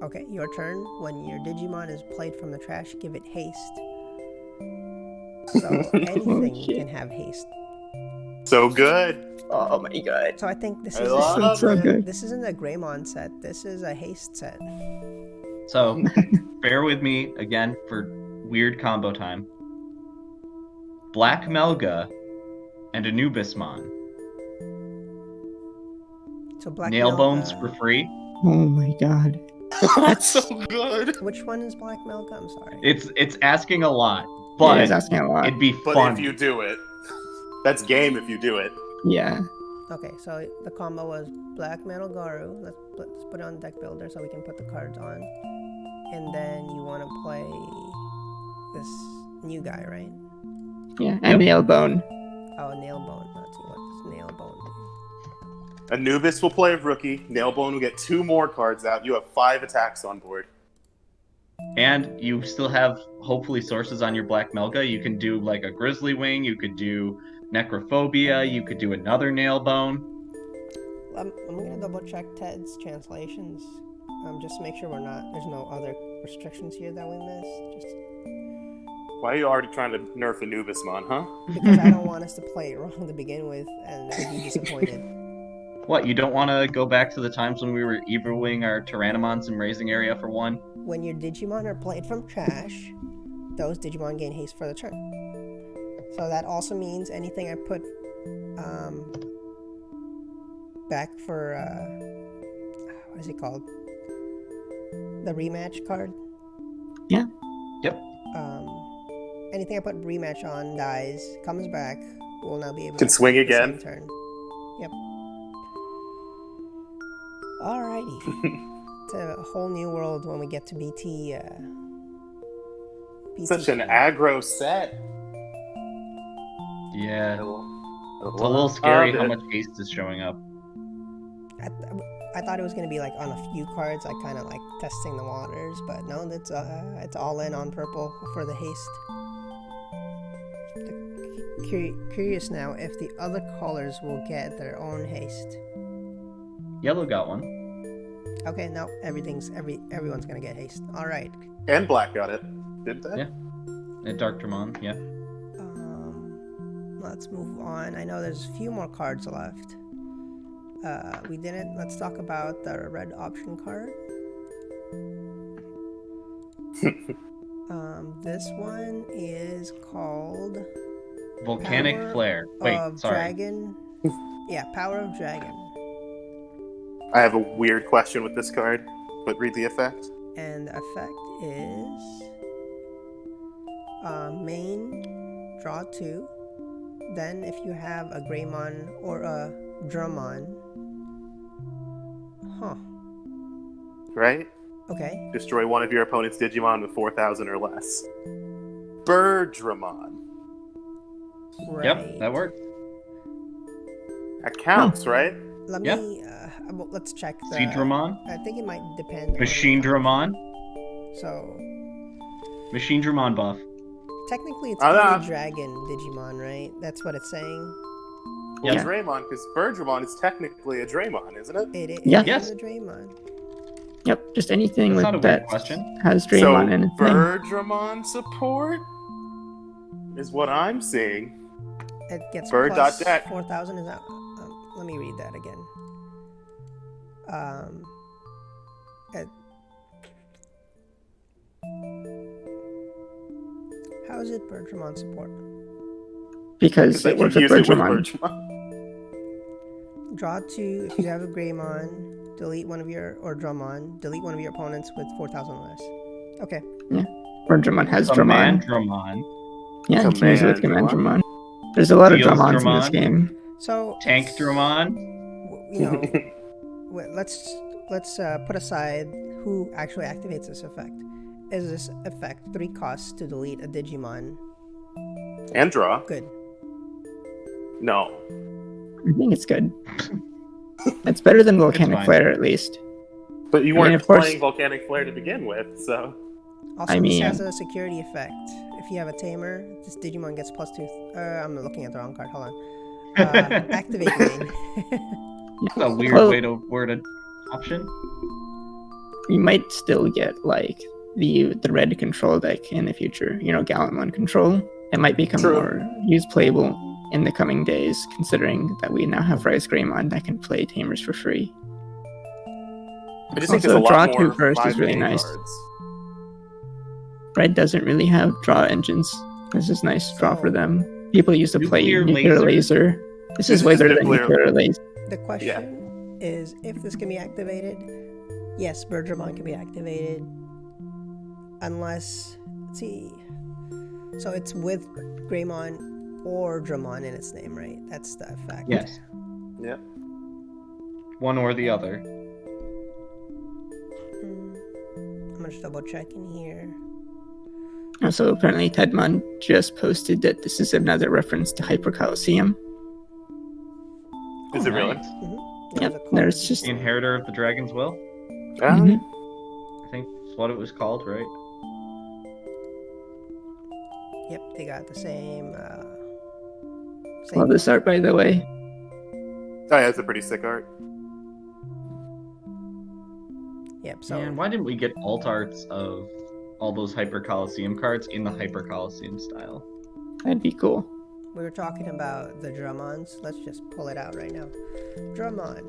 [SPEAKER 1] Okay, your turn. When your Digimon is played from the trash, give it haste. So anything
[SPEAKER 4] shit.
[SPEAKER 1] can have haste.
[SPEAKER 3] So good.
[SPEAKER 4] Oh my god.
[SPEAKER 1] So I think this
[SPEAKER 3] I
[SPEAKER 1] is
[SPEAKER 3] love
[SPEAKER 4] So
[SPEAKER 3] it.
[SPEAKER 4] good.
[SPEAKER 1] this isn't a Greymon set. This is a haste set.
[SPEAKER 2] So, bear with me again for weird combo time. Black Melga and Anubismon.
[SPEAKER 1] So Black
[SPEAKER 2] Nail bones
[SPEAKER 1] Melga-
[SPEAKER 2] for free.
[SPEAKER 4] Oh my god.
[SPEAKER 3] That's so good.
[SPEAKER 1] Which one is Black Melga? I'm sorry.
[SPEAKER 2] It's asking a lot,
[SPEAKER 4] Yeah,
[SPEAKER 2] but
[SPEAKER 4] he's asking a lot.
[SPEAKER 2] it'd be
[SPEAKER 3] But
[SPEAKER 2] fun.
[SPEAKER 3] if you do it, that's game if you do it.
[SPEAKER 4] Yeah.
[SPEAKER 1] Okay, so the combo was Black Metal Garu. Let's put it on deck builder so we can put the cards on. And then you want to play this new guy, right?
[SPEAKER 4] Yeah. And Nailbone.
[SPEAKER 1] Oh, Nailbone. Let's see what does Nailbone do.
[SPEAKER 3] Anubis will play rookie. Nailbone will get 2 more cards out. You have 5 attacks on board.
[SPEAKER 2] And you still have hopefully sources on your Black Melga. You can do like a Grizzly Wing. You could do Necrophobia. You could do another Nail Bone.
[SPEAKER 1] I'm gonna double check Ted's translations. Just to make sure there's no other restrictions here that we missed. Just
[SPEAKER 3] Why are you already trying to nerf Anubismon, huh?
[SPEAKER 1] because I don't want us to play it wrong to begin with and be disappointed.
[SPEAKER 2] What, you don't want to go back to the times when we were evoing our Tyrannomons in raising area for 1?
[SPEAKER 1] When your Digimon are played from trash, those Digimon gain haste for the turn. So that also means anything I put back for what is it called? The rematch card.
[SPEAKER 4] Yeah.
[SPEAKER 2] Yep.
[SPEAKER 1] Anything I put rematch on dies, comes back, will now be able
[SPEAKER 3] Can
[SPEAKER 1] to
[SPEAKER 3] swing
[SPEAKER 1] the same
[SPEAKER 3] again.
[SPEAKER 1] turn. Yep. Alrighty. It's a whole new world when we get to BT.
[SPEAKER 3] Such an aggro set.
[SPEAKER 2] Yeah.
[SPEAKER 3] I
[SPEAKER 2] It's a little scary how
[SPEAKER 3] it.
[SPEAKER 2] much haste is showing up.
[SPEAKER 1] I thought it was gonna be like on a few cards, like kind of like testing the waters, but no, it's all in on purple for the haste. Curious now if the other colors will get their own haste.
[SPEAKER 2] Yellow got one.
[SPEAKER 1] Okay, no, everyone's gonna get haste. All right.
[SPEAKER 3] And black got it, didn't they?
[SPEAKER 2] Yeah. And Dark Dramon, yeah.
[SPEAKER 1] Let's move on. I know there's a few more cards left. Let's talk about the red option card. This one is called
[SPEAKER 2] Volcanic
[SPEAKER 1] Power
[SPEAKER 2] Flare. Wait,
[SPEAKER 1] of
[SPEAKER 2] sorry.
[SPEAKER 1] Dragon. Yeah, Power of Dragon.
[SPEAKER 3] I have a weird question with this card, but read the effect.
[SPEAKER 1] And the effect is main, draw 2. Then if you have a Greymon or a Dramon. Huh.
[SPEAKER 3] Right?
[SPEAKER 1] Okay.
[SPEAKER 3] Destroy one of your opponent's Digimon with 4,000 or less. Birdramon.
[SPEAKER 1] Right.
[SPEAKER 2] Yep, that works.
[SPEAKER 3] That counts, right?
[SPEAKER 1] Let
[SPEAKER 2] Yep.
[SPEAKER 1] me let's check the
[SPEAKER 2] Seedramon,
[SPEAKER 1] I think it might depend on
[SPEAKER 2] Machine Dramon,
[SPEAKER 1] So
[SPEAKER 2] Machine Dramon buff.
[SPEAKER 1] technically it's
[SPEAKER 3] Ah,
[SPEAKER 1] only
[SPEAKER 3] nah.
[SPEAKER 1] Dragon Digimon, right? That's what it's saying.
[SPEAKER 3] Well,
[SPEAKER 4] Yeah.
[SPEAKER 3] Draymon, because Birdramon is technically a Draymon, isn't it?
[SPEAKER 1] It
[SPEAKER 4] Yeah.
[SPEAKER 1] is
[SPEAKER 2] Yes.
[SPEAKER 1] a Draymon.
[SPEAKER 4] Yep. Just anything
[SPEAKER 2] That's
[SPEAKER 4] with
[SPEAKER 2] not a weird
[SPEAKER 4] that
[SPEAKER 2] question.
[SPEAKER 4] has
[SPEAKER 3] So
[SPEAKER 4] Draymon in it.
[SPEAKER 3] Birdramon support is what I'm seeing.
[SPEAKER 1] It gets
[SPEAKER 3] Bird
[SPEAKER 1] plus
[SPEAKER 3] dot deck.
[SPEAKER 1] 4,000. Is that? Let me read that again. How is it Birdramon support?
[SPEAKER 4] Because
[SPEAKER 3] I
[SPEAKER 4] it works with
[SPEAKER 3] confuse it with
[SPEAKER 4] Birdramon.
[SPEAKER 3] Birdramon.
[SPEAKER 1] Draw 2 if you have a Greymon. Delete one of your Dramon. Delete one of your opponents with 4,000 or less. Okay.
[SPEAKER 4] Birdramon has Dramon.
[SPEAKER 2] Mandramon,
[SPEAKER 4] Yeah, you can use it with
[SPEAKER 3] Commandramon.
[SPEAKER 4] Commandramon. There's a lot of
[SPEAKER 2] Seals
[SPEAKER 4] Dramons in this
[SPEAKER 2] Dramon.
[SPEAKER 4] game.
[SPEAKER 1] So
[SPEAKER 2] Tank Dramon.
[SPEAKER 1] you know, let's put aside who actually activates this effect. Is this effect 3 costs to delete a Digimon?
[SPEAKER 3] And draw.
[SPEAKER 1] Good.
[SPEAKER 3] No.
[SPEAKER 4] I think it's good. It's better than Volcanic
[SPEAKER 2] fine.
[SPEAKER 4] Flare, at least.
[SPEAKER 3] But you
[SPEAKER 4] I mean,
[SPEAKER 3] weren't
[SPEAKER 4] of course-
[SPEAKER 3] playing Volcanic Flare to begin with, so...
[SPEAKER 1] Also,
[SPEAKER 4] I mean-
[SPEAKER 1] this has a security effect. If you have a tamer, this Digimon gets +2. I'm looking at the wrong card. Hold on. Activate main.
[SPEAKER 2] That's a weird
[SPEAKER 4] Well-
[SPEAKER 2] way to word an option.
[SPEAKER 4] You might still get like the red control deck in the future. Gallimon control. It might become
[SPEAKER 3] True.
[SPEAKER 4] more playable in the coming days, considering that we now have Rise Greymon that can play tamers for free.
[SPEAKER 3] I just think
[SPEAKER 4] Also,
[SPEAKER 3] there's a
[SPEAKER 4] draw
[SPEAKER 3] lot
[SPEAKER 4] 2
[SPEAKER 3] more
[SPEAKER 4] first is
[SPEAKER 3] 5
[SPEAKER 4] really
[SPEAKER 3] main
[SPEAKER 4] nice.
[SPEAKER 3] cards.
[SPEAKER 4] Red doesn't really have draw engines. This is nice draw for them. People used to play
[SPEAKER 2] Nuclear
[SPEAKER 4] Nuclear
[SPEAKER 2] Laser?
[SPEAKER 4] Laser. This
[SPEAKER 3] This
[SPEAKER 4] is way
[SPEAKER 3] is
[SPEAKER 4] better than
[SPEAKER 3] Nuclear-
[SPEAKER 4] Nuclear Laser.
[SPEAKER 1] The question is, if this can be activated, yes, Mandramon can be activated. Unless, let's see. So it's with Greymon or Dramon in its name, right? That's the effect.
[SPEAKER 2] Yes.
[SPEAKER 3] Yeah.
[SPEAKER 2] One or the other.
[SPEAKER 1] I'm just double checking here.
[SPEAKER 4] Also, apparently Tedmon just posted that this is another reference to Hyper Coliseum.
[SPEAKER 3] Is it really?
[SPEAKER 1] Mm-hmm.
[SPEAKER 4] Yep, there's just
[SPEAKER 2] The Inheritor of the Dragon's Will?
[SPEAKER 4] Mhm.
[SPEAKER 2] I think that's what it was called, right?
[SPEAKER 1] Yep, they got the same.
[SPEAKER 4] Love this art, by the way.
[SPEAKER 3] Oh yeah, it's a pretty sick art.
[SPEAKER 1] Yep. So
[SPEAKER 2] Man, why didn't we get alt arts of all those Hyper Coliseum cards in the Hyper Coliseum style?
[SPEAKER 4] That'd be cool.
[SPEAKER 1] we were talking about the Dramons. Let's just pull it out right now. Dramon.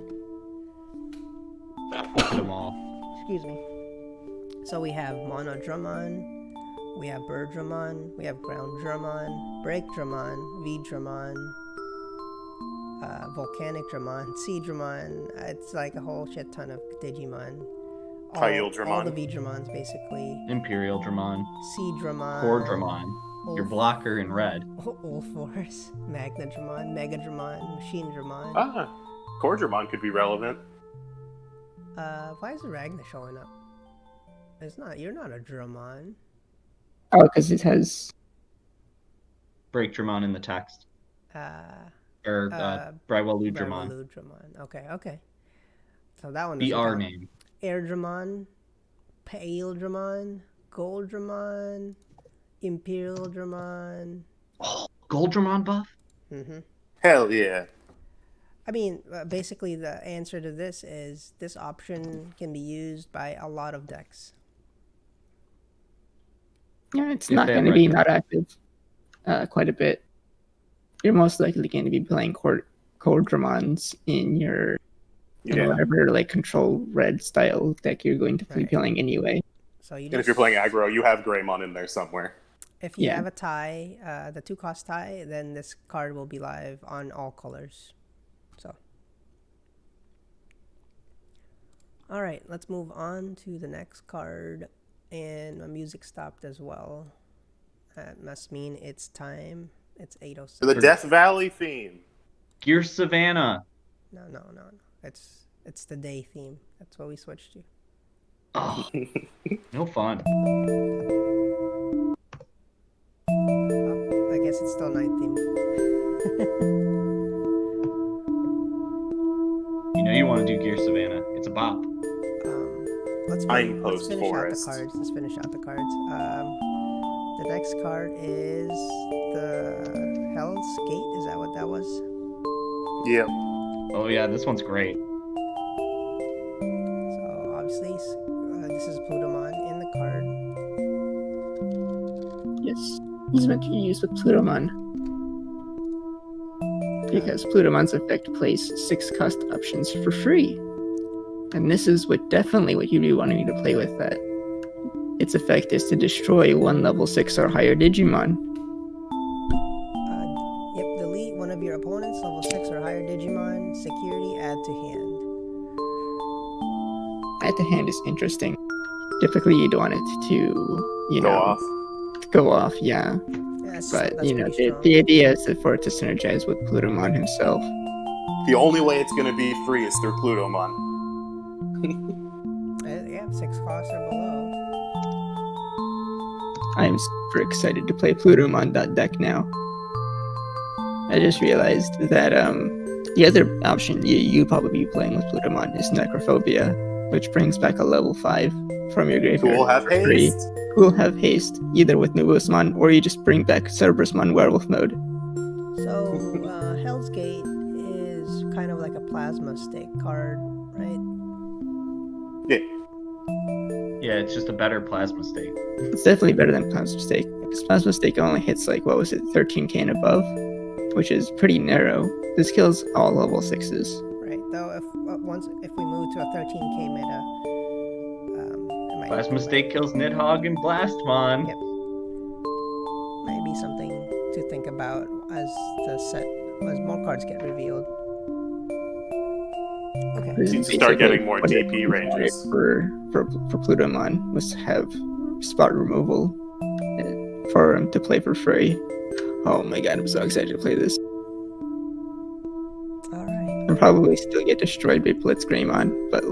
[SPEAKER 2] Put them all.
[SPEAKER 1] Excuse me. So we have Mono Dramon, we have Bird Dramon, we have Ground Dramon, Break Dramon, V Dramon, Volcanic Dramon, Sea Dramon. It's like a whole shit ton of Digimon.
[SPEAKER 3] Kyle Dramon.
[SPEAKER 1] All the V Dramons, basically.
[SPEAKER 2] Imperial Dramon.
[SPEAKER 1] Sea Dramon.
[SPEAKER 2] Core Dramon. Your blocker in red.
[SPEAKER 1] All Force. Magna Dramon, Mega Dramon, Machine Dramon.
[SPEAKER 3] Cordramon could be relevant.
[SPEAKER 1] Why is the Ragna showing up? It's not. You're not a Dramon.
[SPEAKER 4] Oh, because it has.
[SPEAKER 2] Break Dramon in the text. Or Brywelu Dramon.
[SPEAKER 1] Brywelu Dramon. Okay. So that one.
[SPEAKER 2] The
[SPEAKER 1] doesn't
[SPEAKER 2] R
[SPEAKER 1] count.
[SPEAKER 2] name.
[SPEAKER 1] Air Dramon, Pale Dramon, Gold Dramon, Imperial Dramon.
[SPEAKER 2] Oh, Gold Dramon buff?
[SPEAKER 1] Mm-hmm.
[SPEAKER 3] Hell yeah.
[SPEAKER 1] I mean, basically, the answer to this is this option can be used by a lot of decks.
[SPEAKER 4] Yeah, it's
[SPEAKER 2] If
[SPEAKER 4] not
[SPEAKER 2] they
[SPEAKER 4] going
[SPEAKER 2] have
[SPEAKER 4] to be
[SPEAKER 2] red
[SPEAKER 4] not active quite a bit. You're most likely going to be playing Cold Dramons in your whatever like control red style deck you're going to be
[SPEAKER 1] Right.
[SPEAKER 4] playing anyway.
[SPEAKER 1] So you
[SPEAKER 3] And
[SPEAKER 1] just,
[SPEAKER 3] if you're playing aggro, you have Greymon in there somewhere.
[SPEAKER 1] if you
[SPEAKER 4] Yeah.
[SPEAKER 1] have a tie, the 2-cost tie, then this card will be live on all colors. So, all right, let's move on to the next card. And my music stopped as well. That must mean it's time. It's 8:06.
[SPEAKER 3] For the Death Valley theme.
[SPEAKER 2] Gear Savannah.
[SPEAKER 1] No. It's the day theme. That's what we switched to.
[SPEAKER 2] Oh, no fun.
[SPEAKER 1] Oh, I guess it's still night theme.
[SPEAKER 2] You know you want to do Gear Savannah. It's a bop.
[SPEAKER 1] Let's
[SPEAKER 3] Signpost
[SPEAKER 1] finish
[SPEAKER 3] Forest.
[SPEAKER 1] out the cards. Let's finish out the cards. The next card is the Hell's Gate. Is that what that was?
[SPEAKER 3] Yep.
[SPEAKER 2] Oh yeah, this one's great.
[SPEAKER 1] So obviously, this is Plutomon in the card.
[SPEAKER 4] Yes, he's meant to be used with Plutomon. Because Plutomon's effect plays 6-cost options for free. And this is definitely what you'd be wanting to play with that. Its effect is to destroy one level 6 or higher Digimon.
[SPEAKER 1] Yep, delete one of your opponent's level 6 or higher Digimon. Security, add to hand.
[SPEAKER 4] Add to hand is interesting. Typically you'd want it to, go off, yeah.
[SPEAKER 1] Yes,
[SPEAKER 4] But,
[SPEAKER 1] that's pretty strong.
[SPEAKER 4] the idea is for it to synergize with Plutomon himself.
[SPEAKER 3] The only way it's going to be free is through Plutomon.
[SPEAKER 1] Yeah, 6 costs or below.
[SPEAKER 4] I'm super excited to play Plutomon deck now. I just realized that the other option you probably be playing with Plutomon is Necrophobia, which brings back a level 5 from your graveyard.
[SPEAKER 3] Who will have
[SPEAKER 4] for free.
[SPEAKER 3] haste?
[SPEAKER 4] Who will have haste, either with Nubuusmon or you just bring back Cerberusmon Werewolf mode.
[SPEAKER 1] So, Hell's Gate is kind of like a plasma stake card, right?
[SPEAKER 3] Yeah.
[SPEAKER 2] Yeah, it's just a better plasma state.
[SPEAKER 4] It's definitely better than Plasma Stake, because Plasma Stake only hits 13k and above, which is pretty narrow. This kills all level 6s.
[SPEAKER 1] Right. Though if we move to a 13k meta,
[SPEAKER 2] Plasma state kills Nidhogg and Blastmon.
[SPEAKER 1] Yep. Might be something to think about as more cards get revealed. Okay.
[SPEAKER 3] Need to start getting more DP ranges.
[SPEAKER 4] For Plutomon was to have spot removal for him to play for free. Oh my god, I'm so excited to play this.
[SPEAKER 1] Alright.
[SPEAKER 4] I'll probably still get destroyed by Blitzgreymon, but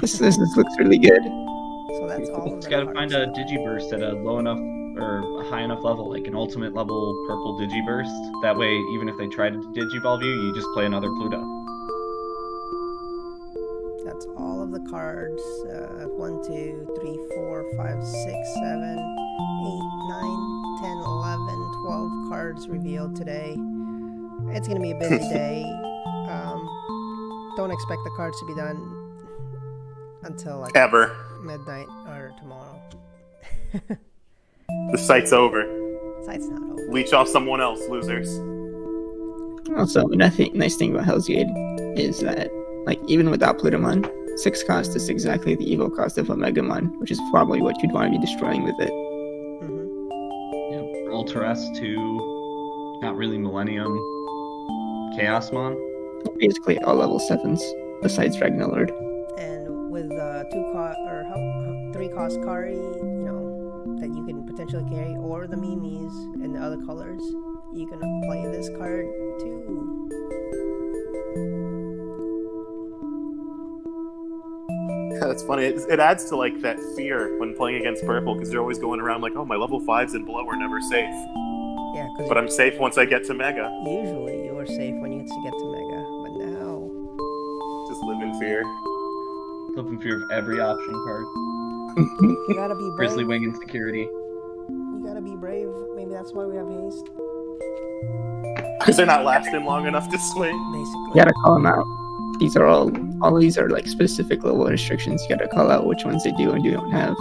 [SPEAKER 4] this looks really good.
[SPEAKER 1] So that's all.
[SPEAKER 2] It's gotta find a Digiburst at a low enough or a high enough level, like an ultimate level purple Digiburst. That way, even if they try to Digivolve you, you just play another Pluto.
[SPEAKER 1] That's all of the cards. 1, 2, 3, 4, 5, 6, 7, 8, 9, 10, 11, 12 cards revealed today. It's gonna be a busy day. Don't expect the cards to be done until
[SPEAKER 3] Ever.
[SPEAKER 1] midnight or tomorrow.
[SPEAKER 3] The site's over.
[SPEAKER 1] Site's not over.
[SPEAKER 3] Leech off someone else, losers.
[SPEAKER 4] Also, another nice thing about Hell's Gate is that, even without Plutomon, 6 cost is exactly the evil cost of Omegamon, which is probably what you'd want to be destroying with it.
[SPEAKER 1] Mm-hmm.
[SPEAKER 2] Yeah, Ultras to not really Millennium Chaosmon.
[SPEAKER 4] Basically all level 7s, besides Ragnarlord.
[SPEAKER 1] And with 3 cost Kari, that you can potentially carry, or the Mimis and the other colors, you can play this card too.
[SPEAKER 3] Yeah, that's funny. It adds to that fear when playing against purple, because they're always going around oh, my level 5s and below are never safe.
[SPEAKER 1] Yeah,
[SPEAKER 3] but I'm safe once I get to Mega.
[SPEAKER 1] Usually you are safe when you get to Mega, but now
[SPEAKER 3] just live in fear.
[SPEAKER 2] Live in fear of every option card.
[SPEAKER 1] You gotta be brave.
[SPEAKER 2] Grizzly Wing Insecurity.
[SPEAKER 1] You gotta be brave. Maybe that's why we have haste.
[SPEAKER 3] Because they're not lasting long enough to swing.
[SPEAKER 1] Basically.
[SPEAKER 4] You gotta call them out. These are all these are specific level restrictions. You gotta call out which ones they do and don't have.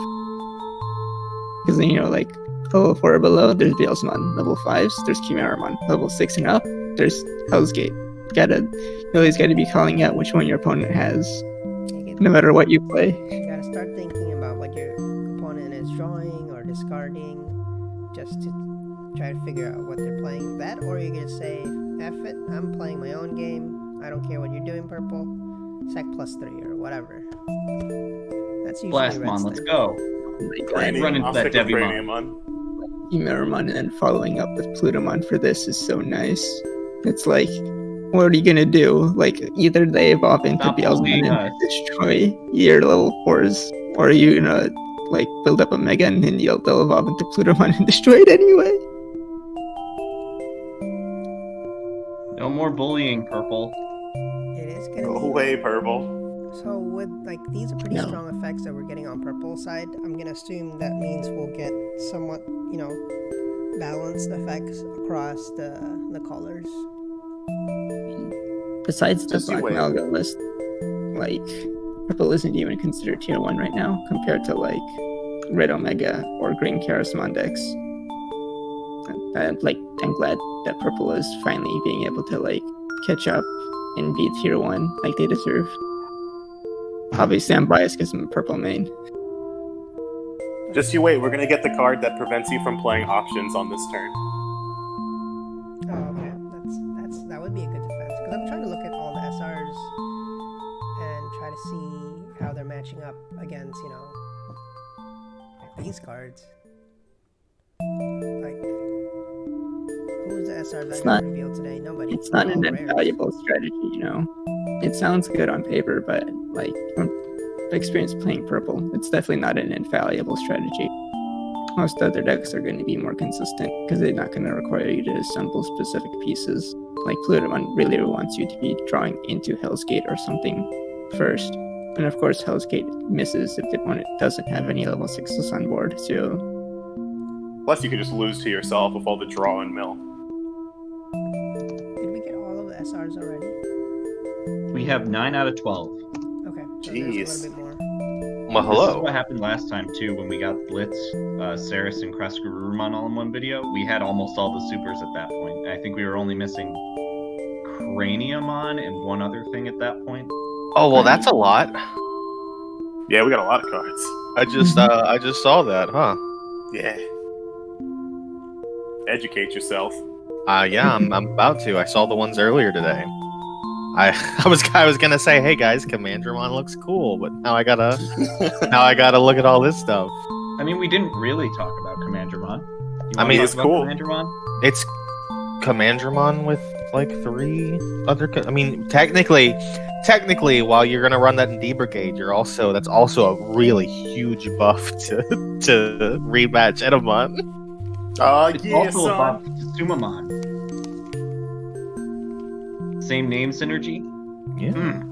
[SPEAKER 4] Because then level 4 or below, there's Veilsmon. Level 5s, there's Chimeramon. Level 6 and up, there's Hell's Gate. You always gotta be calling out which one your opponent has, no matter what you play.
[SPEAKER 1] You gotta start thinking about what your opponent is drawing or discarding, just to try to figure out what they're playing. That, or you could say, F it, I'm playing my own game. I don't care what you're doing, purple. Sec +3 or whatever. That's usually
[SPEAKER 2] Blastmon, let's go. Run into that Devimon.
[SPEAKER 4] Chimeramon and then following up with Plutomon for this is so nice. It's what are you gonna do? Either they evolve into Beelzebub and destroy your level 4s, or are you gonna build up a Mega and then they'll evolve into Plutomon and destroy it anyway?
[SPEAKER 2] No more bullying, purple.
[SPEAKER 1] It is gonna
[SPEAKER 3] Go
[SPEAKER 1] be
[SPEAKER 3] away, purple.
[SPEAKER 1] So with these are pretty strong effects that we're getting on purple side. I'm gonna assume that means we'll get somewhat, balanced effects across the colors.
[SPEAKER 4] Besides the Black Malga list, purple isn't even considered tier 1 right now compared to Red Omega or Green Charismon decks. I'm glad that purple is finally being able to catch up and be tier 1 like they deserve. Obviously, I'm biased because I'm a purple main.
[SPEAKER 3] Just you wait, we're gonna get the card that prevents you from playing options on this turn.
[SPEAKER 1] Oh, okay. That would be a good defense. Because I'm trying to look at all the SRs and try to see how they're matching up against, these cards. Who Who's the SR that
[SPEAKER 4] It's
[SPEAKER 1] got
[SPEAKER 4] not-
[SPEAKER 1] revealed today? Nobody.
[SPEAKER 4] It's not an
[SPEAKER 1] All rares.
[SPEAKER 4] invaluable strategy, you know. It sounds good on paper, but like from experience playing purple, it's definitely not an infallible strategy. Most other decks are going to be more consistent because they're not going to require you to assemble specific pieces. Like Plutomon really wants you to be drawing into Hell's Gate or something first. And of course, Hell's Gate misses if it doesn't have any level 6s on board. So
[SPEAKER 3] Plus, you could just lose to yourself with all the draw and mill.
[SPEAKER 1] Did we get all of the SRs already?
[SPEAKER 2] We have 9 out of 12.
[SPEAKER 1] Okay. So
[SPEAKER 3] Jeez.
[SPEAKER 1] there's a little bit more.
[SPEAKER 5] Well,
[SPEAKER 2] This is
[SPEAKER 5] hello.
[SPEAKER 2] what happened last time too when we got Blitz, Saris, and Kraskarurumon all in one video. We had almost all the supers at that point. I think we were only missing Craniumon and one other thing at that point.
[SPEAKER 5] Oh well, that's a lot.
[SPEAKER 3] Yeah, we got a lot of cards.
[SPEAKER 5] I just saw that, huh?
[SPEAKER 3] Yeah. Educate yourself.
[SPEAKER 5] Yeah, I'm about to. I saw the ones earlier today. I was gonna say, hey guys, Commanderman looks cool, but now I gotta look at all this stuff.
[SPEAKER 2] I mean, we didn't really talk about Commandermon.
[SPEAKER 5] I mean,
[SPEAKER 3] it's cool.
[SPEAKER 2] Commandermon?
[SPEAKER 5] It's Commanderman with like 3 other. I mean, technically, while you're gonna run that in D Brigade, that's also a really huge buff to rematch Edamon.
[SPEAKER 2] It's
[SPEAKER 3] Yeah,
[SPEAKER 2] also a
[SPEAKER 3] son.
[SPEAKER 2] buff to Sumamon. Same name synergy.
[SPEAKER 5] Yeah.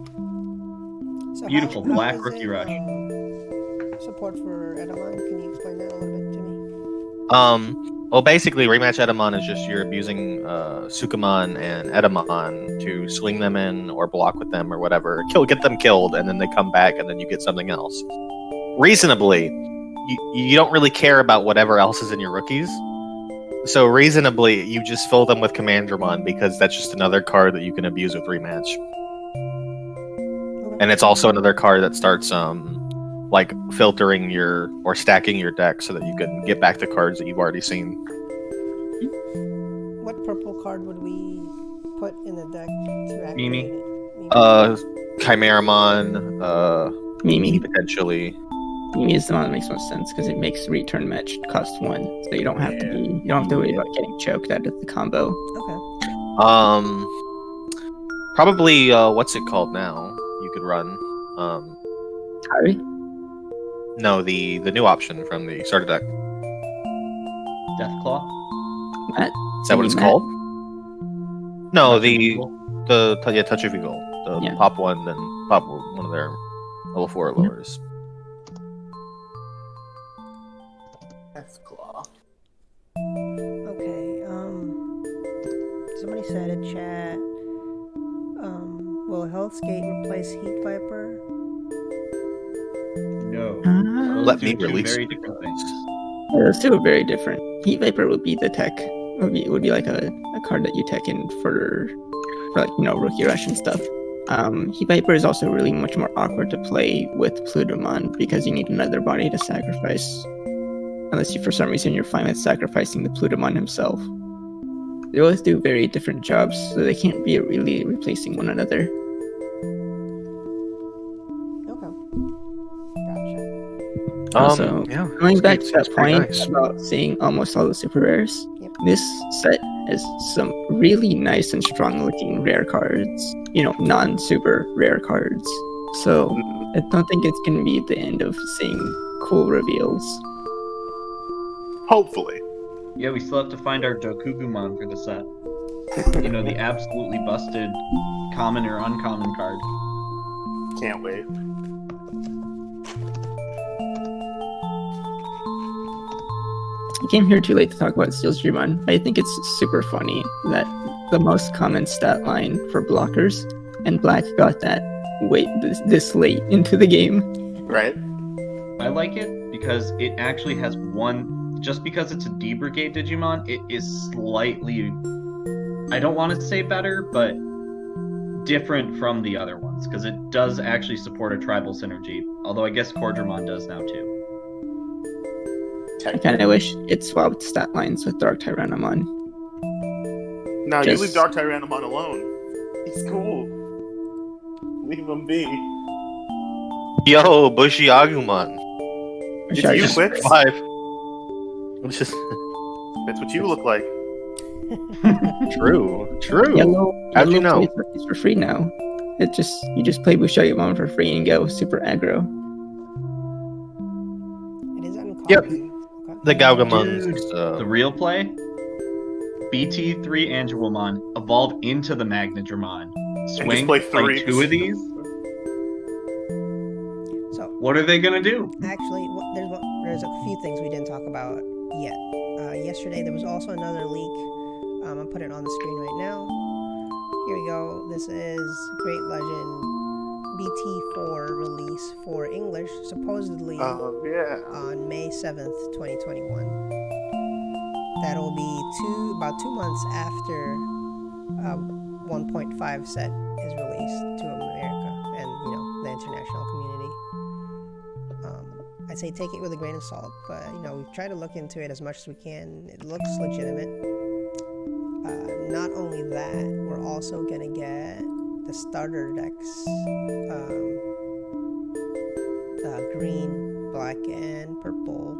[SPEAKER 1] So
[SPEAKER 2] Beautiful,
[SPEAKER 1] how
[SPEAKER 2] black
[SPEAKER 1] is
[SPEAKER 2] rookie
[SPEAKER 1] it,
[SPEAKER 2] rush.
[SPEAKER 1] Support for Edamon? Can you explain that a little bit to me?
[SPEAKER 5] Well, basically, rematch Edamon is just you're abusing Sukamon and Edamon to swing them in or block with them or whatever, get them killed, and then they come back, and then you get something else. Reasonably, you don't really care about whatever else is in your rookies. So reasonably, you just fill them with Commandermon because that's just another card that you can abuse with rematch, and it's also another card that starts like filtering or stacking your deck so that you can get back to cards that you've already seen.
[SPEAKER 1] What purple card would we put in the deck to activate
[SPEAKER 2] Mimi.
[SPEAKER 1] it? Mimi.
[SPEAKER 5] Chimeramon,
[SPEAKER 4] Mimi.
[SPEAKER 5] potentially.
[SPEAKER 4] Mimi is the one that makes most sense because it makes return match cost 1, so you don't have to worry about getting choked out of the combo.
[SPEAKER 1] Okay.
[SPEAKER 5] Probably what's it called now? You could run
[SPEAKER 4] Kari?
[SPEAKER 5] no, the new option from the starter deck.
[SPEAKER 2] Deathclaw.
[SPEAKER 4] Matt?
[SPEAKER 5] Is that what it's
[SPEAKER 4] Matt?
[SPEAKER 5] called? No,
[SPEAKER 2] Touch of
[SPEAKER 5] the
[SPEAKER 2] Evil.
[SPEAKER 5] Touch of Evil. The
[SPEAKER 4] Yeah.
[SPEAKER 5] pop one, then pop one of their level 4 lowers.
[SPEAKER 3] That's claw.
[SPEAKER 1] Okay. Somebody said in chat. Will Hell's Gate replace Heat Viper?
[SPEAKER 2] No.
[SPEAKER 4] Ah.
[SPEAKER 5] Let
[SPEAKER 2] Those
[SPEAKER 5] me
[SPEAKER 2] are two
[SPEAKER 5] release
[SPEAKER 2] very different things.
[SPEAKER 4] Those two are very different. Heat Viper would be the tech. Would be like a card that you tech in for like rookie rush and stuff. Heat Viper is also really much more awkward to play with Plutomon because you need another body to sacrifice. Unless you, for some reason, you're fine with sacrificing the Plutomon himself. They both do very different jobs, so they can't be really replacing one another.
[SPEAKER 1] Okay. Gotcha.
[SPEAKER 4] Also,
[SPEAKER 5] Yeah.
[SPEAKER 4] Going back to
[SPEAKER 5] It's
[SPEAKER 4] that
[SPEAKER 5] pretty
[SPEAKER 4] point
[SPEAKER 5] nice.
[SPEAKER 4] about seeing almost all the super rares,
[SPEAKER 1] Yep.
[SPEAKER 4] this set has some really nice and strong looking rare cards, non-super rare cards. So I don't think it's going to be the end of seeing cool reveals.
[SPEAKER 3] Hopefully.
[SPEAKER 2] Yeah, we still have to find our Dokugumon for the set. The absolutely busted common or uncommon card.
[SPEAKER 3] Can't wait.
[SPEAKER 4] I came here too late to talk about Steelstreamon. I think it's super funny that the most common stat line for blockers, and Black got that this late into the game.
[SPEAKER 3] Right?
[SPEAKER 2] I like it because it actually has one. Just because it's a D Brigade Digimon, it is slightly. I don't want to say better, but different from the other ones because it does actually support a tribal synergy. Although I guess Cordramon does now too.
[SPEAKER 4] I kind of wish it swapped stat lines with Dark Tyrannomon.
[SPEAKER 3] No, you
[SPEAKER 4] Just-
[SPEAKER 3] leave Dark Tyrannomon alone. He's cool. Leave him be.
[SPEAKER 5] Yo, Bushy Agumon.
[SPEAKER 3] It's you, Quicks.
[SPEAKER 5] 5. It's just
[SPEAKER 3] That's what you look like.
[SPEAKER 5] True.
[SPEAKER 4] Yellow
[SPEAKER 5] How'd you know?
[SPEAKER 4] plays rookies for free now. You just play BlueNumemon for free and go super aggro.
[SPEAKER 1] It is uncommon.
[SPEAKER 5] Yep.
[SPEAKER 1] Okay.
[SPEAKER 5] The Gaogamon.
[SPEAKER 2] Dude, the real play? BT3 Angelomon evolve into the Magnadramon. Swing,
[SPEAKER 3] play
[SPEAKER 2] play
[SPEAKER 3] 3.
[SPEAKER 2] 2 of these.
[SPEAKER 1] So
[SPEAKER 2] What are they gonna do?
[SPEAKER 1] actually, there's a few things we didn't talk about yet. Yesterday there was also another leak. I'll put it on the screen right now. Here we go. This is Great Legend BT4 release for English, supposedly on May 7th, 2021. That'll be about 2 months after 1.5 set is released to America and the international community. I'd say take it with a grain of salt, but we've tried to look into it as much as we can. It looks legitimate. Not only that, we're also gonna get the starter decks, green, black, and purple.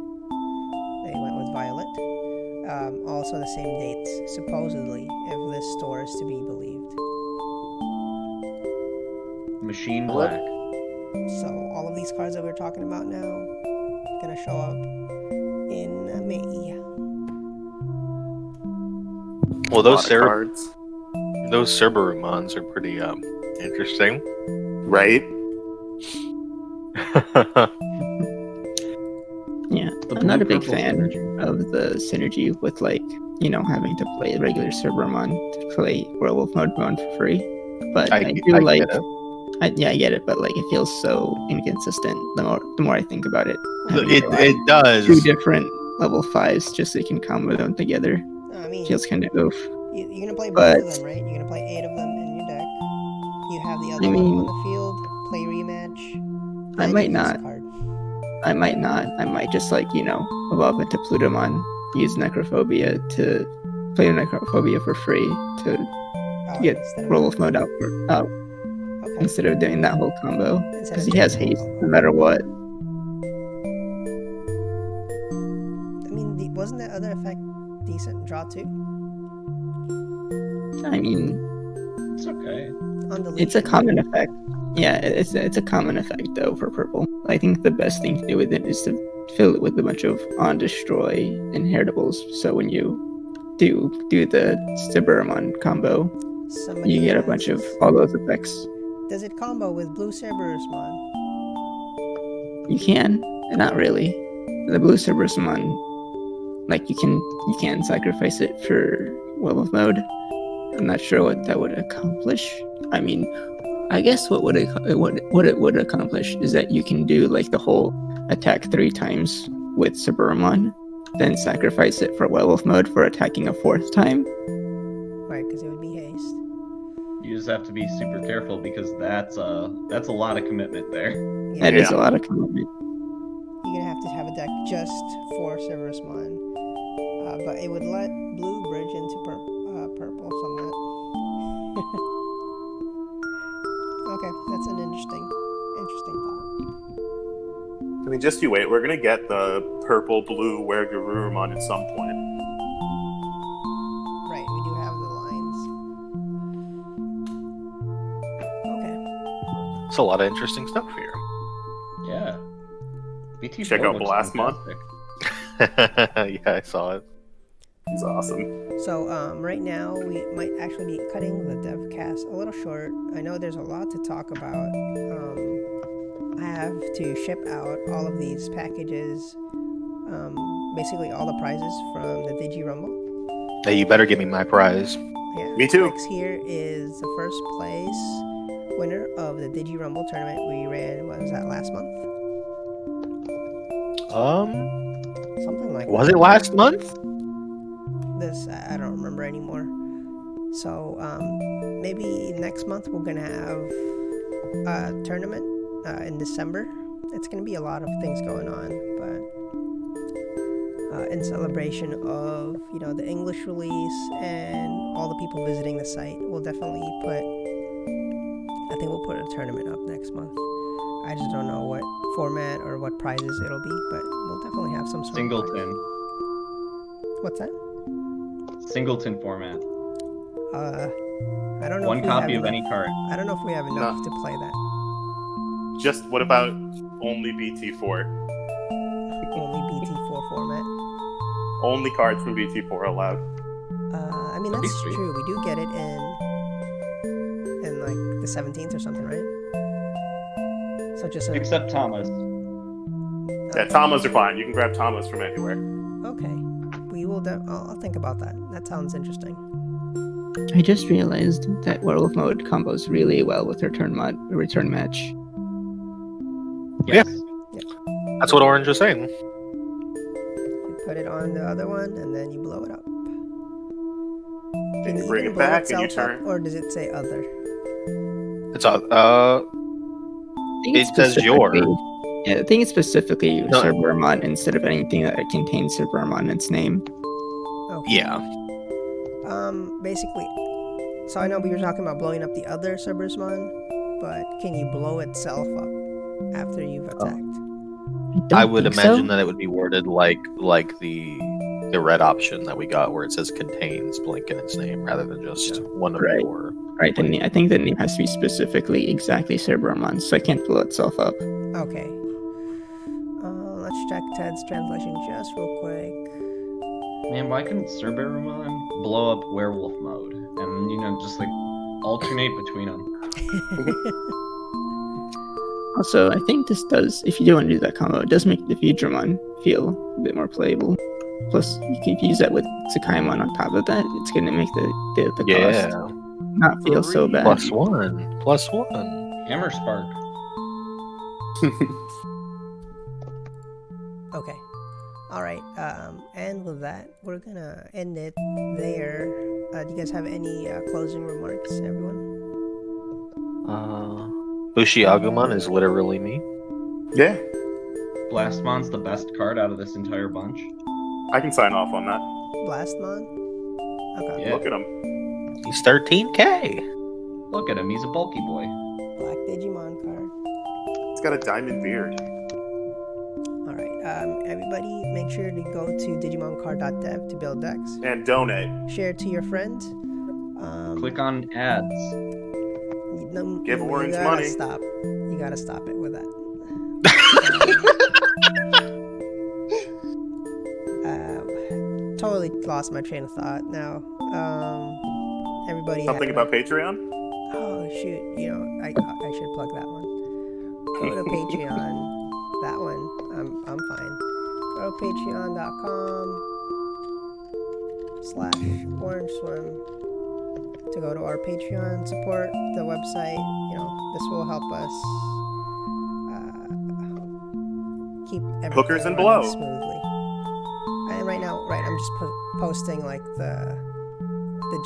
[SPEAKER 1] They went with violet. Also the same dates, supposedly, if this store is to be believed.
[SPEAKER 2] Machine Black.
[SPEAKER 1] So all of these cards that we're talking about now gonna show up in May.
[SPEAKER 5] Well, those
[SPEAKER 3] cards.
[SPEAKER 5] those Cerberumons are pretty interesting.
[SPEAKER 3] Right?
[SPEAKER 4] Yeah,
[SPEAKER 2] The
[SPEAKER 4] I'm not a big
[SPEAKER 2] blue-purple
[SPEAKER 4] fan
[SPEAKER 2] synergy.
[SPEAKER 4] of the synergy with having to play regular Cerberumon to play Werewolf Mode for free. But I do like.
[SPEAKER 5] Get it.
[SPEAKER 4] I get it, but it feels so inconsistent. The more I think about it,
[SPEAKER 5] It does.
[SPEAKER 4] 2 different level 5s just so you can combo them together.
[SPEAKER 1] I mean,
[SPEAKER 4] Feels kind of oof.
[SPEAKER 1] you're gonna play both
[SPEAKER 4] But-
[SPEAKER 1] of them, right? You're gonna play 8 of them in your deck. You have the other
[SPEAKER 4] I
[SPEAKER 1] one
[SPEAKER 4] mean-
[SPEAKER 1] on the field. Play rematch.
[SPEAKER 4] I
[SPEAKER 1] then
[SPEAKER 4] might
[SPEAKER 1] use this
[SPEAKER 4] not.
[SPEAKER 1] card.
[SPEAKER 4] I might not. I might just evolve into Plutomon, use Necrophobia to play Necrophobia for free to get
[SPEAKER 1] Instead of-
[SPEAKER 4] Werewolf Mode out
[SPEAKER 1] Okay.
[SPEAKER 4] instead of doing that whole combo.
[SPEAKER 1] Instead
[SPEAKER 4] Because
[SPEAKER 1] of
[SPEAKER 4] he has
[SPEAKER 1] doing the
[SPEAKER 4] haste
[SPEAKER 1] whole
[SPEAKER 4] no
[SPEAKER 1] combo.
[SPEAKER 4] matter what.
[SPEAKER 1] I mean, wasn't that other effect decent? Draw 2
[SPEAKER 4] I mean,
[SPEAKER 2] It's okay.
[SPEAKER 1] on the
[SPEAKER 4] it's a common effect. Yeah, it's a common effect though for purple. I think the best thing to do with it is to fill it with a bunch of on destroy inheritables. So when you do the Cerberumon combo,
[SPEAKER 1] Somebody
[SPEAKER 4] you get a bunch of
[SPEAKER 1] asks,
[SPEAKER 4] all those effects.
[SPEAKER 1] Does it combo with Blue Cerberusmon?
[SPEAKER 4] You can, not really. The blue Cerberusmon, you can sacrifice it for Werewolf Mode. I'm not sure what that would accomplish. I mean, I guess what it would accomplish is that you can do the whole attack 3 times with Cerberumon, then sacrifice it for Werewolf Mode for attacking a 4th time.
[SPEAKER 1] Right, because it would be haste.
[SPEAKER 2] You just have to be super careful because that's a lot of commitment there.
[SPEAKER 1] Yeah,
[SPEAKER 4] That is a lot of commitment.
[SPEAKER 1] you're gonna have to have a deck just for Cerberusmon. But it would let blue bridge into purple somewhat. Okay, that's an interesting thought.
[SPEAKER 3] I mean, just you wait. We're gonna get the purple-blue Werewolf at some point.
[SPEAKER 1] Right, we do have the lines. Okay.
[SPEAKER 5] It's a lot of interesting stuff here.
[SPEAKER 2] Yeah. BT4
[SPEAKER 3] Check out
[SPEAKER 2] looks
[SPEAKER 3] Blastmon.
[SPEAKER 2] fantastic.
[SPEAKER 5] Yeah, I saw it.
[SPEAKER 3] He's awesome.
[SPEAKER 1] So right now we might actually be cutting the DevCast a little short. I know there's a lot to talk about. I have to ship out all of these packages, basically all the prizes from the Digi Rumble.
[SPEAKER 5] Hey, you better give me my prize.
[SPEAKER 1] Yeah.
[SPEAKER 3] Me too.
[SPEAKER 1] Next here is the first place winner of the Digi Rumble tournament we ran. What was that, last month? Something like
[SPEAKER 5] Was
[SPEAKER 1] that.
[SPEAKER 5] it last month?
[SPEAKER 1] This I don't remember anymore. So maybe next month we're gonna have a tournament in December. It's gonna be a lot of things going on, but in celebration of the English release and all the people visiting the site, we'll definitely put a tournament up next month. I just don't know what format or what prizes it'll be, but we'll definitely have some sort of prize.
[SPEAKER 2] Singleton.
[SPEAKER 1] What's that?
[SPEAKER 2] Singleton format.
[SPEAKER 1] I don't know.
[SPEAKER 2] One
[SPEAKER 1] if we
[SPEAKER 2] copy
[SPEAKER 1] have
[SPEAKER 2] of
[SPEAKER 1] enough.
[SPEAKER 2] any card.
[SPEAKER 1] I don't know if we have enough to play that.
[SPEAKER 3] Just what about only BT4?
[SPEAKER 1] Only BT4 format.
[SPEAKER 3] Only cards from BT4 allowed.
[SPEAKER 1] I mean,
[SPEAKER 2] That'd be
[SPEAKER 1] that's
[SPEAKER 2] sweet.
[SPEAKER 1] true. We do get it in like the 17th or something, right? So just
[SPEAKER 2] Except Thomas.
[SPEAKER 3] Yeah, Tamas are fine. You can grab Tamas from anywhere.
[SPEAKER 1] Okay. We will. I'll think about that. That sounds interesting.
[SPEAKER 4] I just realized that Werewolf mode combos really well with return match.
[SPEAKER 2] Yes.
[SPEAKER 5] That's what Orange was saying.
[SPEAKER 1] You put it on the other one, and then you blow it up. Can
[SPEAKER 3] you
[SPEAKER 1] you
[SPEAKER 3] bring
[SPEAKER 1] even
[SPEAKER 3] it
[SPEAKER 1] blow
[SPEAKER 3] back and you
[SPEAKER 1] itself up,
[SPEAKER 3] turn.
[SPEAKER 1] or does it say other?
[SPEAKER 5] It's it says your.
[SPEAKER 4] Yeah, I think it's specifically
[SPEAKER 5] No.
[SPEAKER 4] Cerberus instead of anything that contains Cerberus in its name.
[SPEAKER 1] Okay.
[SPEAKER 5] Yeah.
[SPEAKER 1] Basically, so I know we were talking about blowing up the other Cerberusmon, but can you blow itself up after you've attacked?
[SPEAKER 5] I would imagine that it would be worded like the red option that we got, where it says contains blank in its name, rather than just one of
[SPEAKER 4] Right.
[SPEAKER 5] your.
[SPEAKER 4] Right, I think the name has to be specifically exactly Cerberus, so it can't blow itself up.
[SPEAKER 1] Okay. Let's check Ted's translation just real quick.
[SPEAKER 2] Man, why couldn't Cerberumon blow up werewolf mode? And, just like alternate between them.
[SPEAKER 4] Also, I think this does, if you do want to do that combo, it does make the Futuremon feel a bit more playable. Plus, you can use that with Sakaimon on top of that. It's going to make the cost not feel so bad.
[SPEAKER 5] +1.
[SPEAKER 2] Hammer Spark.
[SPEAKER 1] Okay. All right. And with that, we're gonna end it there. Do you guys have any closing remarks, everyone?
[SPEAKER 5] MachGaogamon is literally me.
[SPEAKER 3] Yeah,
[SPEAKER 2] Blastmon's the best card out of this entire bunch.
[SPEAKER 3] I can sign off on that.
[SPEAKER 1] Blastmon? Okay.
[SPEAKER 2] Yeah.
[SPEAKER 3] Look at him.
[SPEAKER 5] He's 13K.
[SPEAKER 2] Look at him, he's a bulky boy.
[SPEAKER 1] Black Digimon card.
[SPEAKER 3] It's got a diamond beard.
[SPEAKER 1] All right. Everybody, make sure to go to digimoncard.dev to build decks.
[SPEAKER 3] And donate.
[SPEAKER 1] Share it to your friends.
[SPEAKER 2] Click on ads.
[SPEAKER 3] Give Orange
[SPEAKER 1] you gotta
[SPEAKER 3] money.
[SPEAKER 1] Stop. You gotta stop it with that. Totally lost my train of thought now. Everybody.
[SPEAKER 3] Something about Patreon?
[SPEAKER 1] Oh shoot! I should plug that one. Go to Patreon. That one. I'm fine. Go to patreon.com/Orangeswim to go to our Patreon, support the website. This will help us keep everything
[SPEAKER 3] Hookers and
[SPEAKER 1] running
[SPEAKER 3] blow.
[SPEAKER 1] smoothly. And right now, I'm just posting like the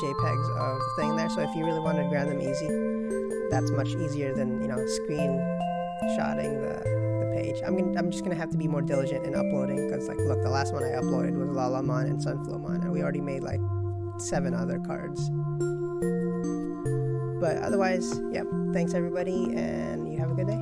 [SPEAKER 1] JPEGs of the thing there. So if you really want to grab them easy, that's much easier than screenshotting the page. I'm just gonna have to be more diligent in uploading because look, the last one I uploaded was Lalamon and Sunflowmon, and we already made 7 other cards. But otherwise, yep. Thanks everybody, and you have a good day.